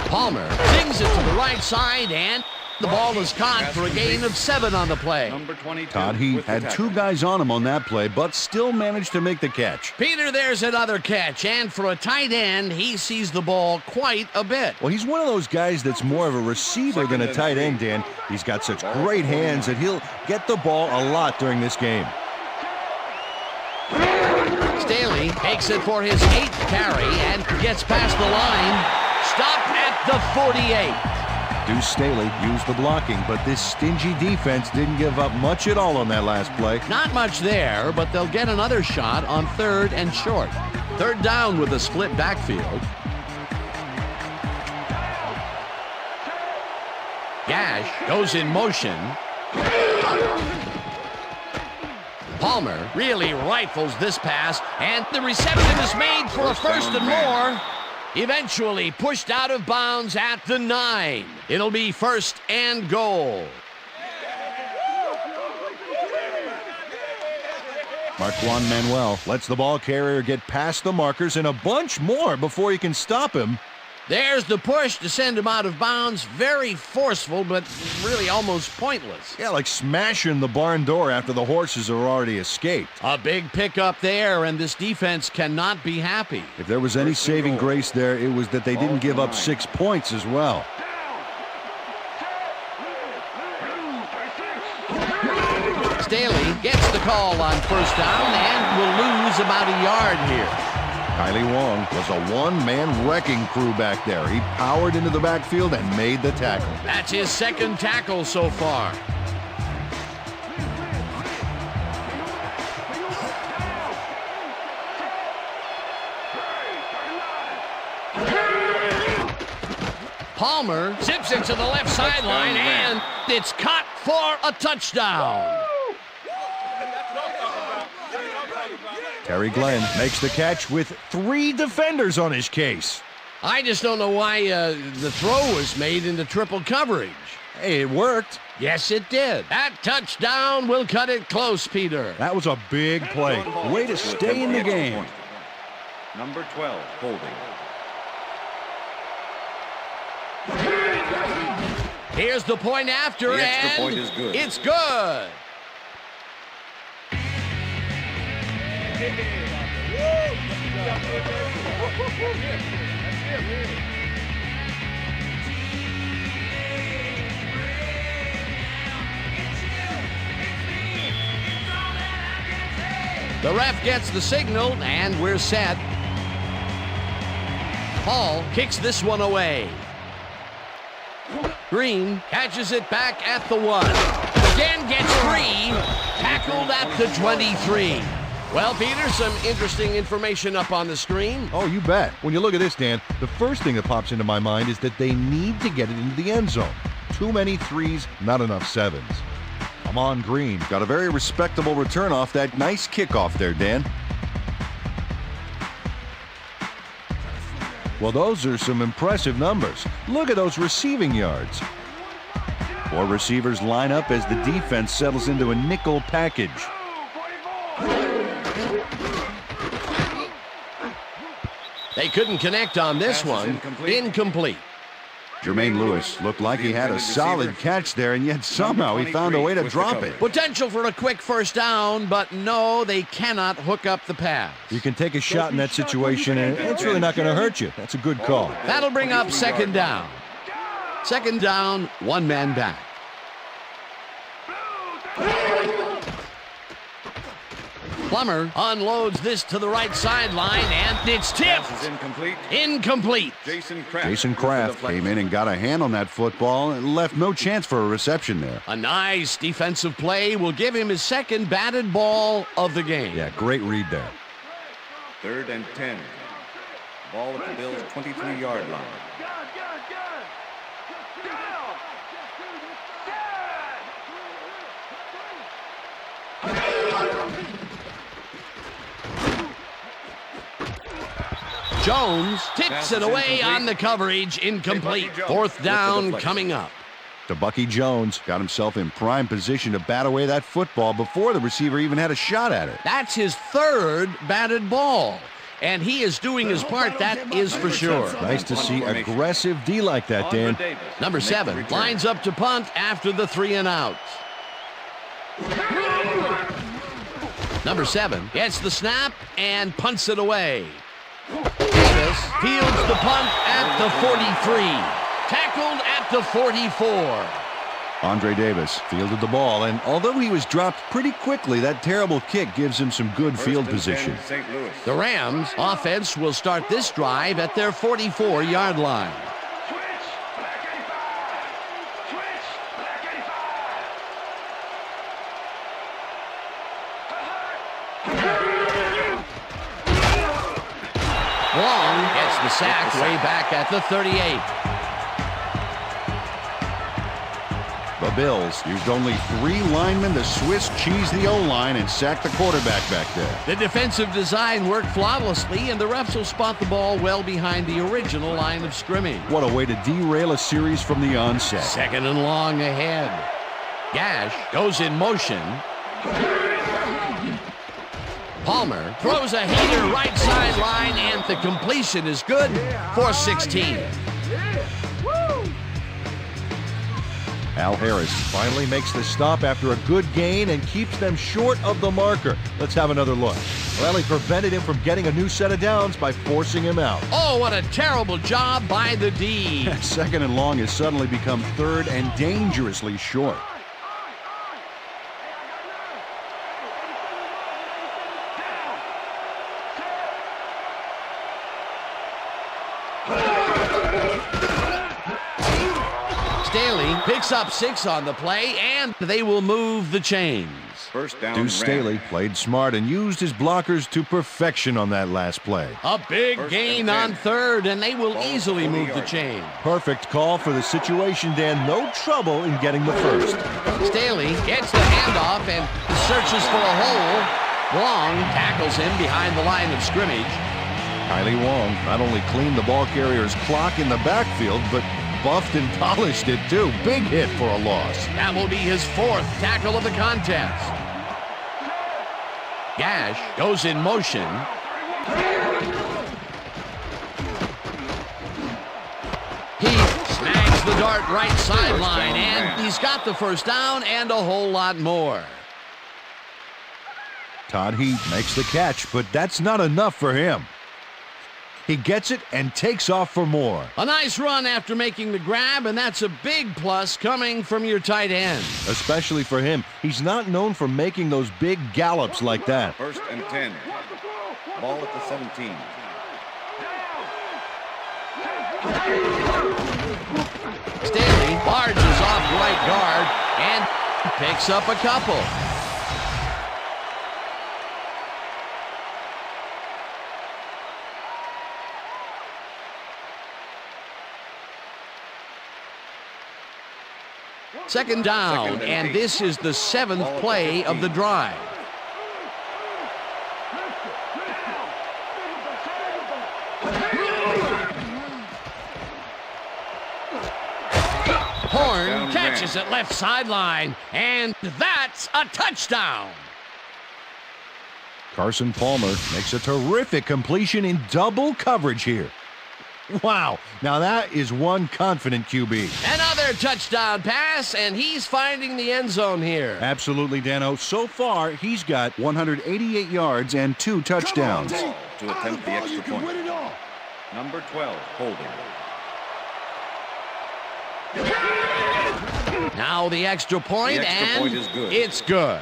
Palmer dings it to the right side, and the ball is caught for a gain of 7 on the play. Number 22. Todd, he had 2 guys on him on that play, but still managed to make the catch. Peter, there's another catch, and for a tight end, he sees the ball quite a bit. Well, he's one of those guys that's more of a receiver than a tight end, Dan. He's got such great hands that he'll get the ball a lot during this game. Staley takes it for his 8th carry and gets past the line. Stopped at the 48. Deuce Staley used the blocking, but this stingy defense didn't give up much at all on that last play. Not much there, but they'll get another shot on 3rd and short. 3rd down with a split backfield. Gash goes in motion. Palmer really rifles this pass, and the reception is made for a first and more. Eventually pushed out of bounds at the 9. It'll be 1st and goal. Marquand Manuel lets the ball carrier get past the markers and a bunch more before he can stop him. There's the push to send him out of bounds. Very forceful, but really almost pointless. Yeah, like smashing the barn door after the horses are already escaped. A big pickup there, and this defense cannot be happy. If there was any saving grace there, it was that they didn't give up 6 points as well. Staley gets the call on 1st down and will lose about a yard here. Kylie Wong was a one-man wrecking crew back there. He powered into the backfield and made the tackle. That's his 2nd tackle so far. Palmer zips it to the left sideline, and it's caught for a touchdown. Terry Glenn makes the catch with 3 defenders on his case. I just don't know why the throw was made into triple coverage. Hey, it worked. Yes, it did. That touchdown will cut it close, Peter. That was a big play. Way to stay in the game. Number 12, holding. Here's the point after, The extra and point is good. It's good. The ref gets the signal, and we're set. Hall kicks this one away. Green catches it back at the 1. Again gets free. Tackled at the 23. Well, Peter, some interesting information up on the screen. Oh, you bet. When you look at this, Dan, the first thing that pops into my mind is that they need to get it into the end zone. Too many 3s, not enough 7s. Amon Green got a very respectable return off that nice kickoff there, Dan. Well, those are some impressive numbers. Look at those receiving yards. 4 receivers line up as the defense settles into a nickel package. They couldn't connect on this one. Incomplete. Jermaine Lewis looked like he had a solid catch there, and yet somehow he found a way to drop it. Potential for a quick first down, but no, they cannot hook up the pass. You can take a shot in that situation, and it's really not going to hurt you. That's a good call. That'll bring up second down. Second down, 1 man back. Plummer unloads this to the right sideline, and it's tipped. Incomplete. Jason Kraft came in and got a hand on that football and left no chance for a reception there. A nice defensive play will give him his second batted ball of the game. Yeah, great read there. 3rd and 10. Ball at the Bills' 23-yard line. Jones tips it away on the coverage. Incomplete. 4th down coming up. To Bucky Jones, got himself in prime position to bat away that football before the receiver even had a shot at it. That's his 3rd batted ball, and he is doing his part, that is for sure. Nice to see aggressive D like that, Dan. Number 7 lines up to punt after the 3 and out. Number 7 gets the snap and punts it away. Davis fields the punt at the 43. Tackled at the 44. Andre Davis fielded the ball, and although he was dropped pretty quickly, that terrible kick gives him some good field position. The Rams offense will start this drive at their 44-yard line. Long gets the sack way back at the 38. The Bills used only 3 linemen to Swiss cheese the O-line and sack the quarterback back there. The defensive design worked flawlessly, and the refs will spot the ball well behind the original line of scrimmage. What a way to derail a series from the onset. 2nd and long ahead. Gash goes in motion. Palmer throws a heater right sideline, and the completion is good for 16. Al Harris finally makes the stop after a good gain and keeps them short of the marker. Let's have another look. Well, he prevented him from getting a new set of downs by forcing him out. Oh, what a terrible job by the D. 2nd and long has suddenly become 3rd and dangerously short. Staley picks up 6 on the play, and they will move the chains. First down. Deuce Staley played smart and used his blockers to perfection on that last play. A big gain on third, and they will easily move the chain. Perfect call for the situation, Dan. No trouble in getting the first. Staley gets the handoff and searches for a hole. Wong tackles him behind the line of scrimmage. Kylie Wong not only cleaned the ball carrier's clock in the backfield, but buffed and polished it too. Big hit for a loss. That will be his fourth tackle of the contest. Gash goes in motion. He snags the dart right sideline, and he's got the first down and a whole lot more. Todd Heath makes the catch, but that's not enough for him. He gets it and takes off for more. A nice run after making the grab, and that's a big plus coming from your tight end. Especially for him. He's not known for making those big gallops like that. First and 10. Ball at the 17. Staley barges off right guard and picks up a couple. Second down, and this is the 7th play of the drive. Horn catches it left sideline, and that's a touchdown. Carson Palmer makes a terrific completion in double coverage here. Wow, now that is one confident QB. Another touchdown pass, and he's finding the end zone here. Absolutely, Dano. So far, he's got 188 yards and 2 touchdowns. To attempt the extra point. Number 12, holding. Now the extra point, The extra and point is good. It's good.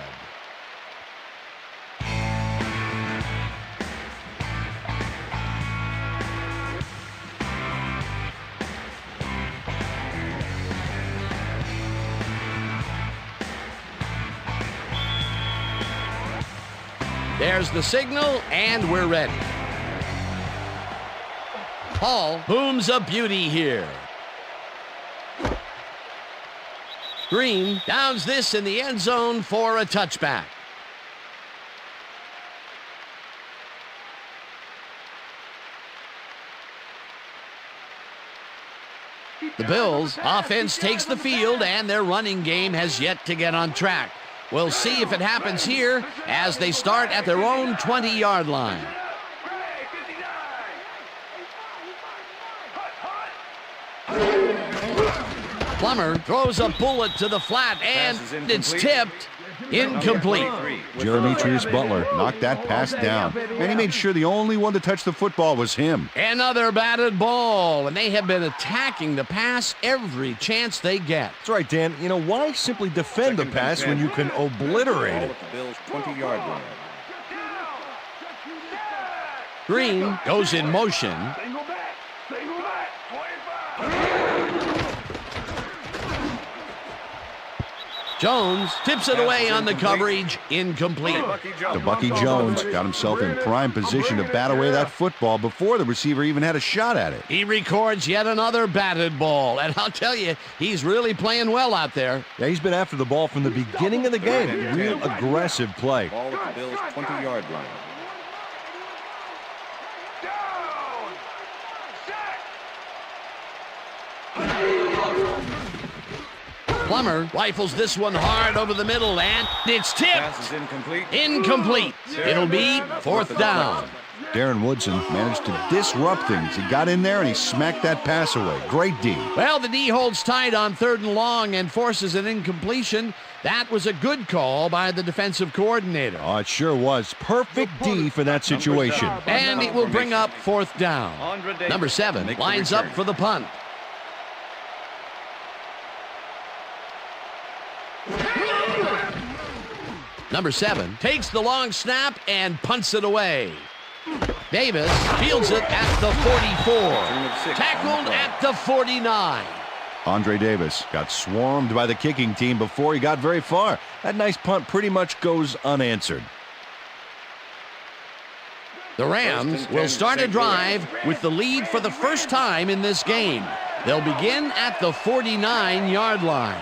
There's the signal, and we're ready. Hall booms a beauty here. Green downs this in the end zone for a touchback. The Bills' offense takes the field, and their running game has yet to get on track. We'll see if it happens here as they start at their own 20-yard line. Plummer throws a bullet to the flat, and it's tipped. Incomplete. Jeremitrius Butler knocked that pass down, and he made sure the only one to touch the football was him. Another batted ball, and they have been attacking the pass every chance they get. That's right, Dan. You know, why simply defend the pass when you can obliterate it? The Bills' 20-yard line. Green goes in motion. Jones tips it away on the coverage. Incomplete. To Bucky Jones got himself in prime position to bat away that football before the receiver even had a shot at it. He records yet another batted ball, and I'll tell you, he's really playing well out there. Yeah, he's been after the ball from the beginning of the game. Real aggressive play. Ball at the Bills' 20-yard line. Plummer rifles this one hard over the middle, and it's tipped. Pass is incomplete. Incomplete. It'll be 4th down. Darren Woodson managed to disrupt things. He got in there and he smacked that pass away. Great D. Well, the D holds tight on 3rd and long and forces an incompletion. That was a good call by the defensive coordinator. Oh, it sure was. Perfect D for that situation. And it will bring up 4th down. Number 7 lines up for the punt. Number 7 takes the long snap and punts it away. Davis fields it at the 44. Tackled at the 49. Andre Davis got swarmed by the kicking team before he got very far. That nice punt pretty much goes unanswered. The Rams will start a drive with the lead for the first time in this game. They'll begin at the 49-yard line.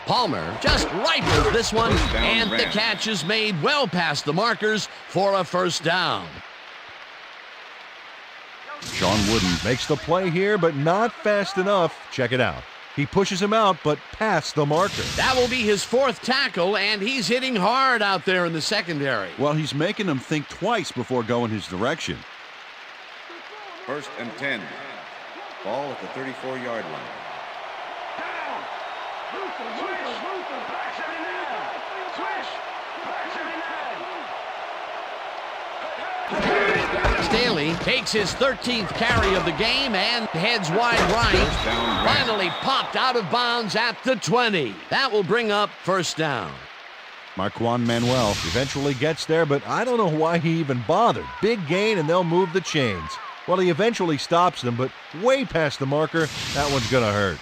Palmer just rifles this one, and the catch is made well past the markers for a first down. Sean Wooden makes the play here, but not fast enough. Check it out. He pushes him out, but past the marker. That will be his fourth tackle, and he's hitting hard out there in the secondary. Well, he's making them think twice before going his direction. 1st and 10. Ball at the 34-yard line. Staley takes his 13th carry of the game and heads wide right. Finally popped out of bounds at the 20. That will bring up first down. Marquand Manuel eventually gets there, but I don't know why he even bothered. Big gain, and they'll move the chains. Well, he eventually stops them, but way past the marker. That one's going to hurt.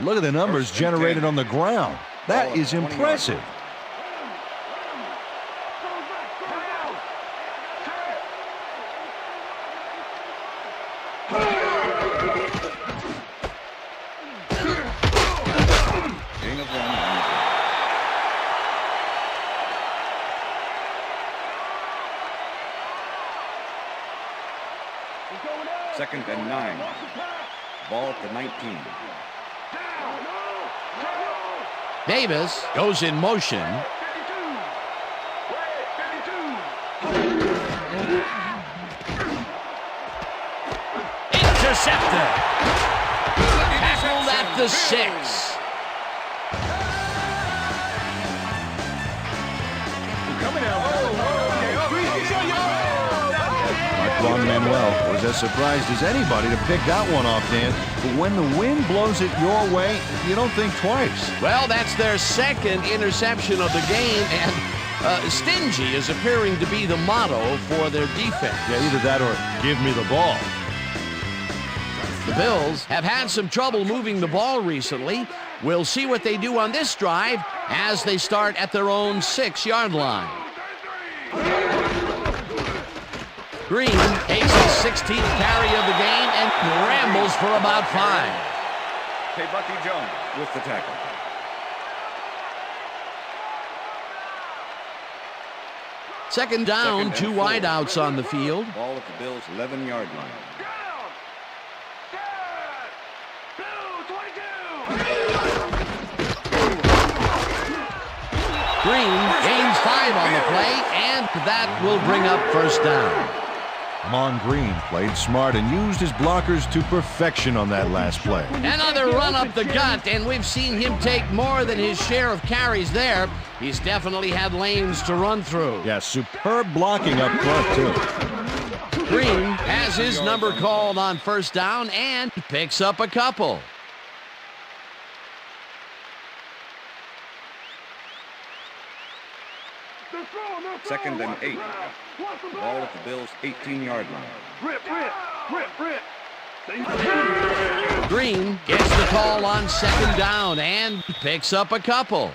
Look at the numbers generated on the ground. That is impressive. Second and 9. Ball at the 19. Davis goes in motion. Intercepted. Tackled at the 6. Marquand Manuel was as surprised as anybody to pick that one off, Dan. But when the wind blows it your way, you don't think twice. Well, that's their second interception of the game, and stingy is appearing to be the motto for their defense. Yeah, either that or give me the ball. The Bills have had some trouble moving the ball recently. We'll see what they do on this drive as they start at their own 6-yard line. Green takes his 16th carry of the game and rambles for about 5. Hey, Bucky Jones with the tackle. Second down, 2 wideouts on the field. Ball at the Bills' 11-yard line. Green gains 5 on the play, and that will bring up first down. Amon Green played smart and used his blockers to perfection on that last play. Another run up the gut, and we've seen him take more than his share of carries there. He's definitely had lanes to run through. Yeah, superb blocking up front, too. Green has his number called on first down and picks up a couple. Second and 8. Ball at the Bills' 18-yard line. Green gets the call on second down and picks up a couple.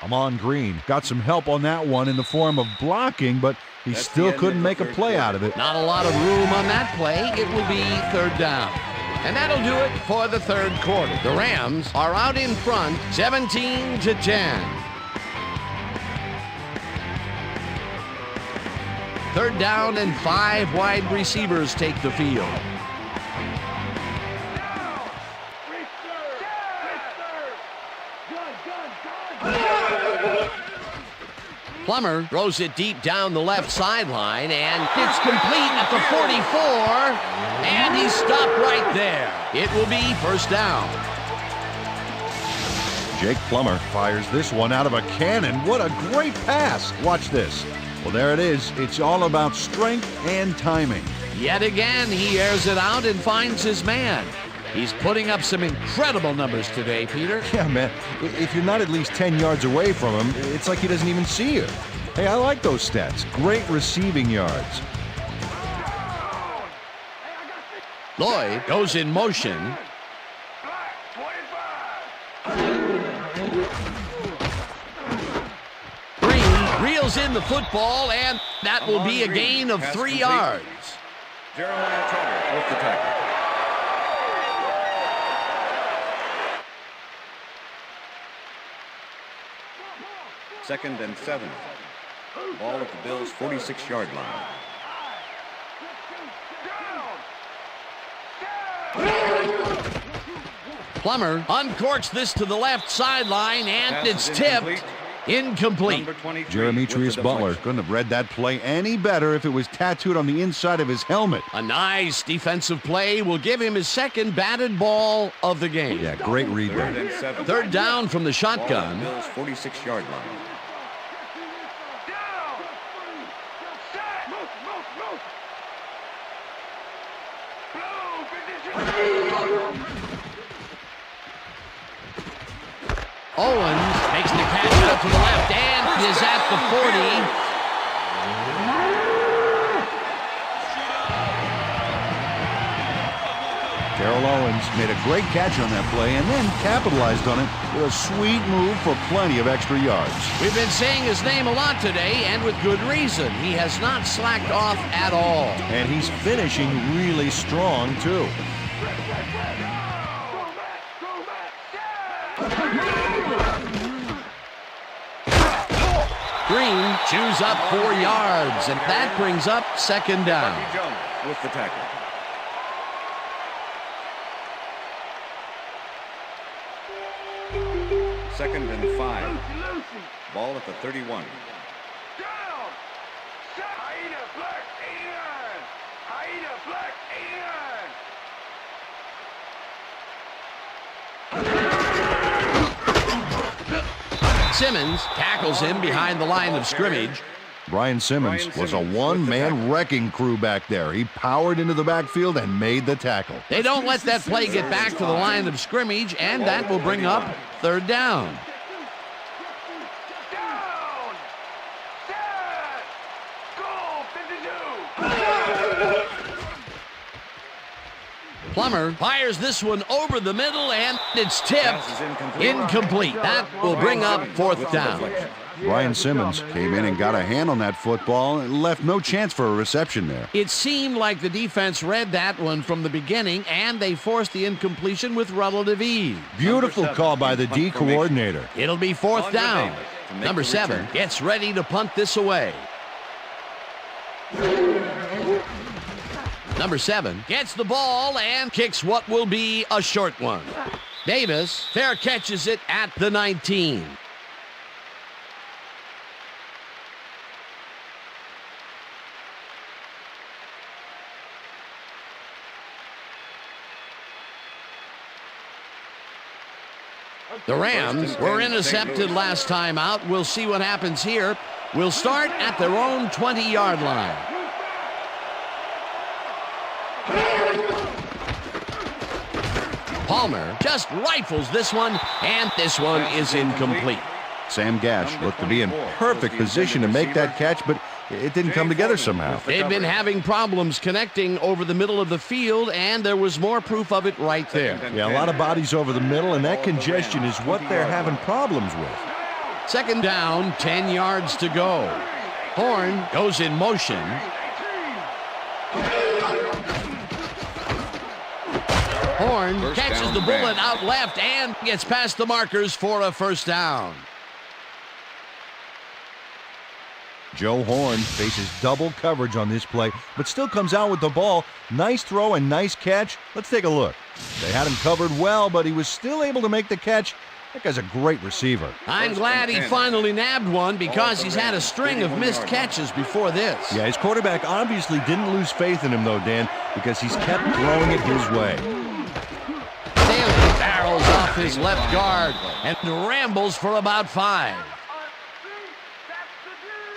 Amon Green got some help on that one in the form of blocking, but he still couldn't make a play out of it. Not a lot of room on that play. It will be third down. And that'll do it for the third quarter. The Rams are out in front, 17-10. Third down and 5 wide receivers take the field. Plummer throws it deep down the left sideline, and it's complete at the 44, and he's stopped right there. It will be first down. Jake Plummer fires this one out of a cannon. What a great pass. Watch this. Well, there it is. It's all about strength and timing. Yet again, he airs it out and finds his man. He's putting up some incredible numbers today, Peter. Yeah, man. If you're not at least 10 yards away from him, it's like he doesn't even see you. Hey, I like those stats. Great receiving yards. Lloyd goes in motion. Green reels in the football, and that will be a gain of 3 yards. Jeremiah Trotter with the tackle. Second and 7. Ball at the Bills' 46-yard line. Plummer uncorks this to the left sideline, and it's tipped. Incomplete. Jeremitrius Butler couldn't have read that play any better if it was tattooed on the inside of his helmet. A nice defensive play will give him his second batted ball of the game. Yeah, great read there. Third down from the shotgun. Bills' 46-yard line. Owens makes the catch out to the left and is at the 40. Terrell Owens made a great catch on that play and then capitalized on it with a sweet move for plenty of extra yards. We've been saying his name a lot today, and with good reason. He has not slacked off at all. And he's finishing really strong, too. Green chews up 4 yards, and that brings up second down. With the tackle. Second and 5. Ball at the 31. Simmons tackles him behind the line of scrimmage. Brian Simmons was a one-man wrecking crew back there. He powered into the backfield and made the tackle. They don't let that play get back to the line of scrimmage, and that will bring up third down. Plummer fires this one over the middle, and it's tipped. Incomplete. That will bring up fourth down. Brian Simmons came in and got a hand on that football and left no chance for a reception there. It seemed like the defense read that one from the beginning, and they forced the incompletion with relative ease. Beautiful call by the D coordinator. It'll be fourth down. Number 7 gets ready to punt this away. Number 7 gets the ball and kicks what will be a short one. Davis fair catches it at the 19. The Rams were intercepted last time out. We'll see what happens here. We'll start at their own 20-yard line. Palmer just rifles this one, and this one is incomplete. Sam Gash looked to be in perfect position to make that catch, but it didn't come together somehow. They've been having problems connecting over the middle of the field, and there was more proof of it right there. Yeah, a lot of bodies over the middle, and that congestion is what they're having problems with. Second down, 10 yards to go. Horn goes in motion. Horn catches the bullet out left and gets past the markers for a first down. Joe Horn faces double coverage on this play, but still comes out with the ball. Nice throw and nice catch. Let's take a look. They had him covered well, but he was still able to make the catch. That guy's a great receiver. I'm glad he finally nabbed one because he's had a string of missed catches before this. Yeah, his quarterback obviously didn't lose faith in him, though, Dan, because he's kept throwing it his way. Staley barrels off his left guard and rambles for about 5.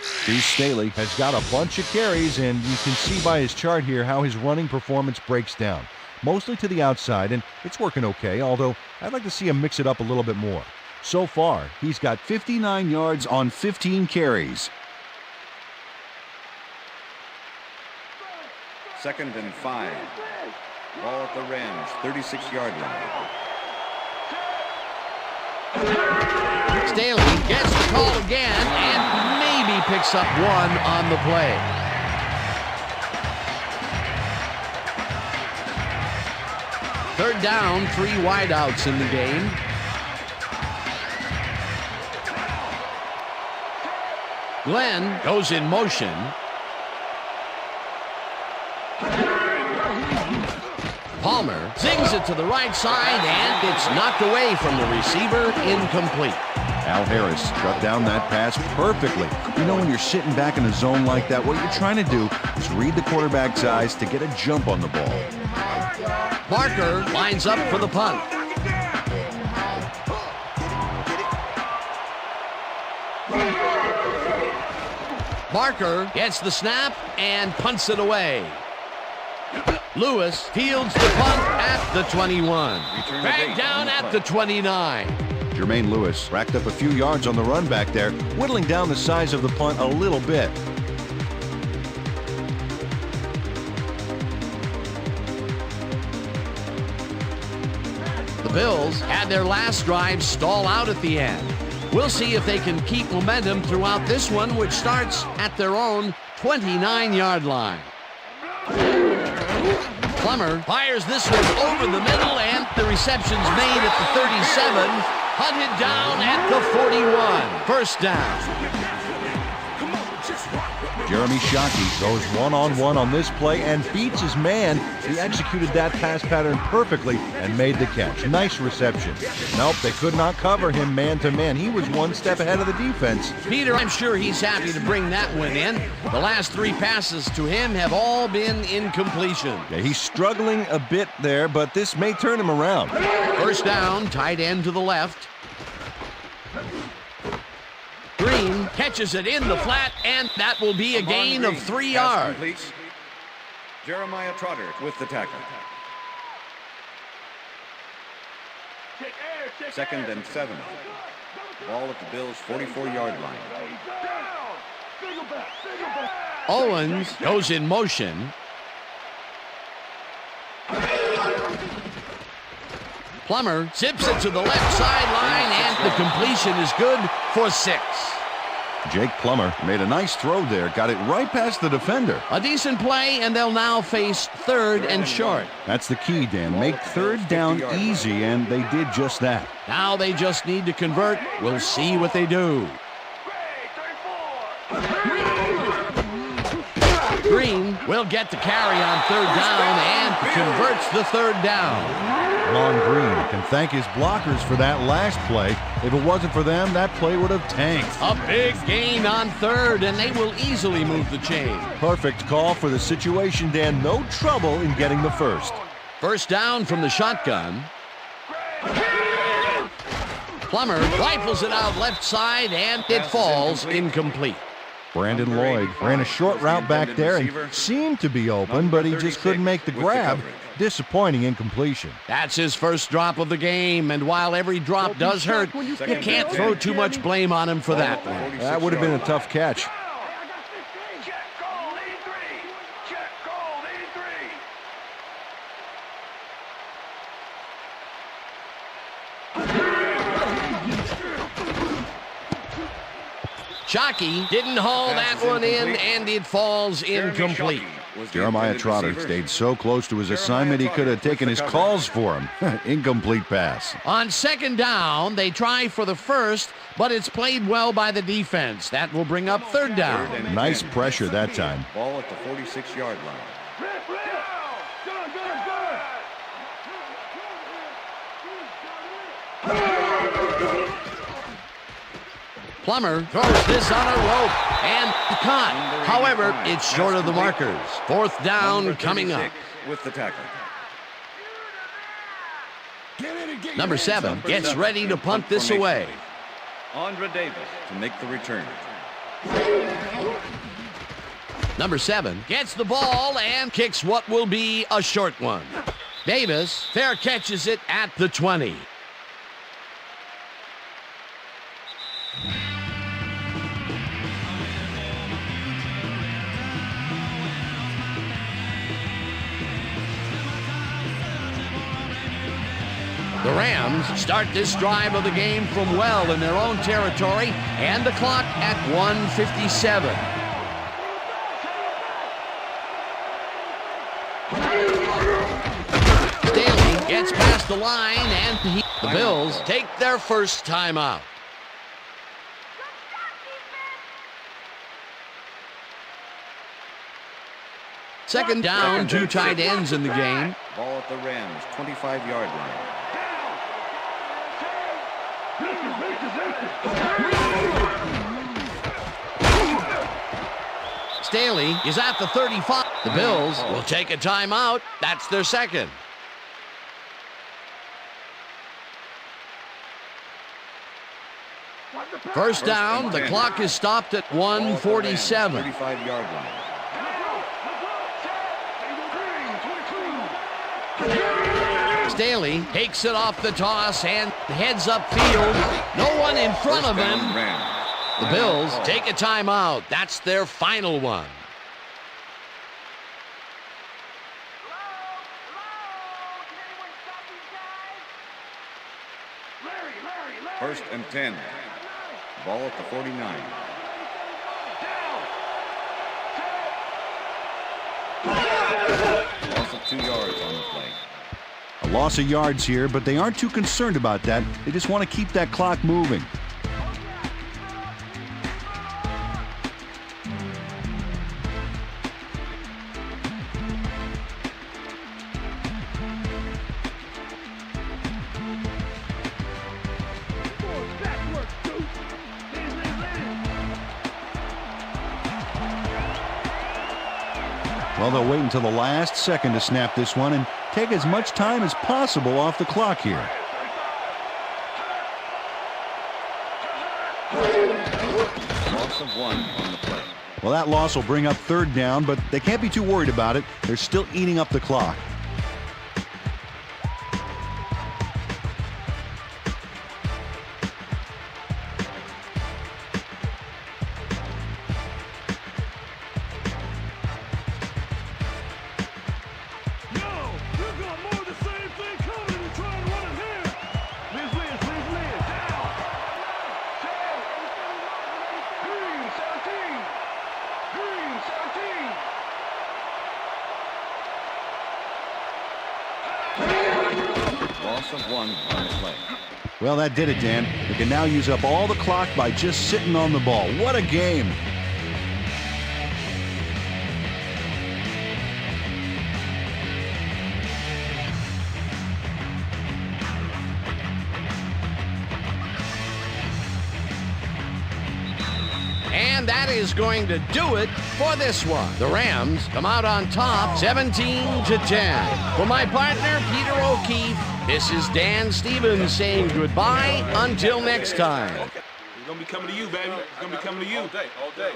Steve Staley has got a bunch of carries, and you can see by his chart here how his running performance breaks down. mostly to the outside, and it's working okay, although I'd like to see him mix it up a little bit more. So far, he's got 59 yards on 15 carries. 2nd and 5. Ball at the Rams, 36-yard line. Staley gets the call again and maybe picks up one on the play. Third down, 3 wideouts in the game. Glenn goes in motion. Palmer zings it to the right side, and it's knocked away from the receiver, incomplete. Al Harris shut down that pass perfectly. You know, when you're sitting back in a zone like that, what you're trying to do is read the quarterback's eyes to get a jump on the ball. Barker lines up for the punt. Barker gets the snap and punts it away. Lewis fields the punt at the 21. Back down at the 29. Jermaine Lewis racked up a few yards on the run back there, whittling down the size of the punt a little bit. The Bills had their last drive stall out at the end. We'll see if they can keep momentum throughout this one, which starts at their own 29-yard line. Plummer fires this one over the middle, and the reception's made at the 37, hunted down at the 41. First down. Jeremy Shockey goes one-on-one on this play and beats his man. He executed that pass pattern perfectly and made the catch. Nice reception. Nope, they could not cover him man-to-man. He was one step ahead of the defense. Peter, I'm sure he's happy to bring that one in. The last 3 passes to him have all been incompletion. Yeah, he's struggling a bit there, but this may turn him around. First down, tight end to the left. Green catches it in the flat, and that will be a gain of 3 yards. Completes. Jeremiah Trotter with the tackle. 2nd and 7. Ball at the Bills' 44-yard line. Owens goes in motion. Plummer zips it to the left sideline, and the completion is good for 6. Jake Plummer made a nice throw there, got it right past the defender. A decent play, and they'll now face 3rd and short. That's the key, Dan. Make 3rd down easy, and they did just that. Now they just need to convert. We'll see what they do. Green will get the carry on 3rd down and converts the 3rd down. Lon Green can thank his blockers for that last play. If it wasn't for them, that play would have tanked. A big gain on 3rd, and they will easily move the chain. Perfect call for the situation, Dan. No trouble in getting the first. First down from the shotgun. Plummer rifles it out left side, and it falls incomplete. Brandon Lloyd ran a short route back there and seemed to be open, but he just couldn't make the grab. Disappointing incompletion. That's his first drop of the game, and while every drop does hurt, you can't throw too much blame on him for that one. That would have been a tough catch. Shockey didn't haul that one in, and it falls incomplete. Jeremiah Trotter stayed so close to his assignment he could have taken his calls for him. Incomplete pass. On 2nd down, they try for the first, but it's played well by the defense. That will bring up 3rd down. Nice pressure that time. Ball at the 46-yard line. Plummer throws this on a rope and caught. However, it's short of the markers. 4th down coming up. With the tackle. Number 7 gets ready to punt this away. Andre Davis to make the return. Number 7 gets the ball and kicks what will be a short one. Davis fair catches it at the 20. The Rams start this drive of the game from well in their own territory, and the clock at 1:57. Staley gets past the line, and the Bills take their first timeout. Second down, two tight ends in the game. Ball at the Rams, 25-yard line. Staley is at the 35. The Bills will take a timeout. That's their second. First down, the clock is stopped at 1:47. 35-yard line. Staley takes it off the toss and heads upfield. No one in front of him. The Bills take a timeout. That's their final one. First and 10. Ball at the 49. Loss of 2 yards on the play. A loss of yards here, but they aren't too concerned about that. They just want to keep that clock moving. Well, they'll wait until the last second to snap this one and take as much time as possible off the clock here. Loss of 1 on the play. Well, that loss will bring up third down, but they can't be too worried about it. They're still eating up the clock. Loss of 1 on the play. Well, that did it, Dan. They can now use up all the clock by just sitting on the ball. What a game. And that is going to do it for this one. The Rams come out on top 17-10. For my partner, Peter O'Keefe, this is Dan Stevens saying goodbye until next time. It's going to be coming to you, baby. It's going to be coming to you. All day, all day.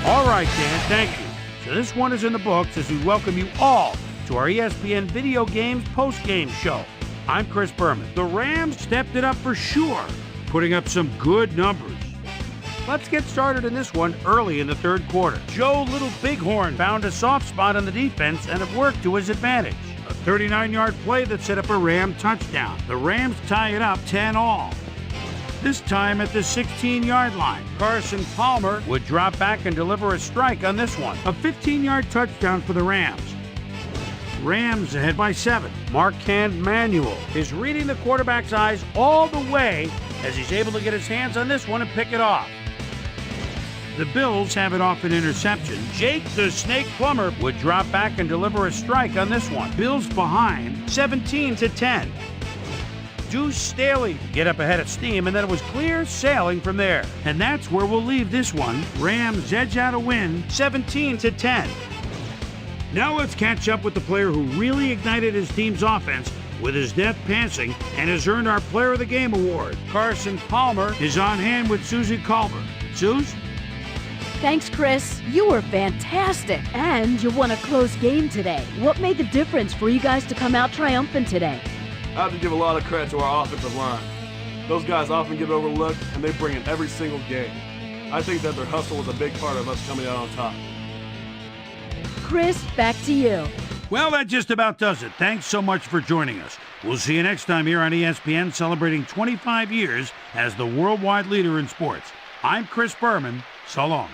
All right, Dan, thank you. So this one is in the books as we welcome you all to our ESPN Video Games post-game show. I'm Chris Berman. The Rams stepped it up for sure, putting up some good numbers. Let's get started in this one early in the third quarter. Joe Little Bighorn found a soft spot on the defense and it worked to his advantage. A 39-yard play that set up a Ram touchdown. The Rams tie it up 10-all. This time at the 16-yard line. Carson Palmer would drop back and deliver a strike on this one. A 15-yard touchdown for the Rams. Rams ahead by 7. Marquand Manuel is reading the quarterback's eyes all the way as he's able to get his hands on this one and pick it off. The Bills have it off an interception. Jake the Snake Plummer would drop back and deliver a strike on this one. Bills behind 17-10. Deuce Staley get up ahead of steam, and then it was clear sailing from there. And that's where we'll leave this one. Rams edge out a win 17-10. Now let's catch up with the player who really ignited his team's offense with his deft passing and has earned our Player of the Game award. Carson Palmer is on hand with Susie Culver. Suze? Thanks, Chris. You were fantastic. And you won a close game today. What made the difference for you guys to come out triumphant today? I have to give a lot of credit to our offensive line. Those guys often get overlooked, and they bring it every single game. I think that their hustle was a big part of us coming out on top. Chris, back to you. Well, that just about does it. Thanks so much for joining us. We'll see you next time here on ESPN, celebrating 25 years as the worldwide leader in sports. I'm Chris Berman. So long.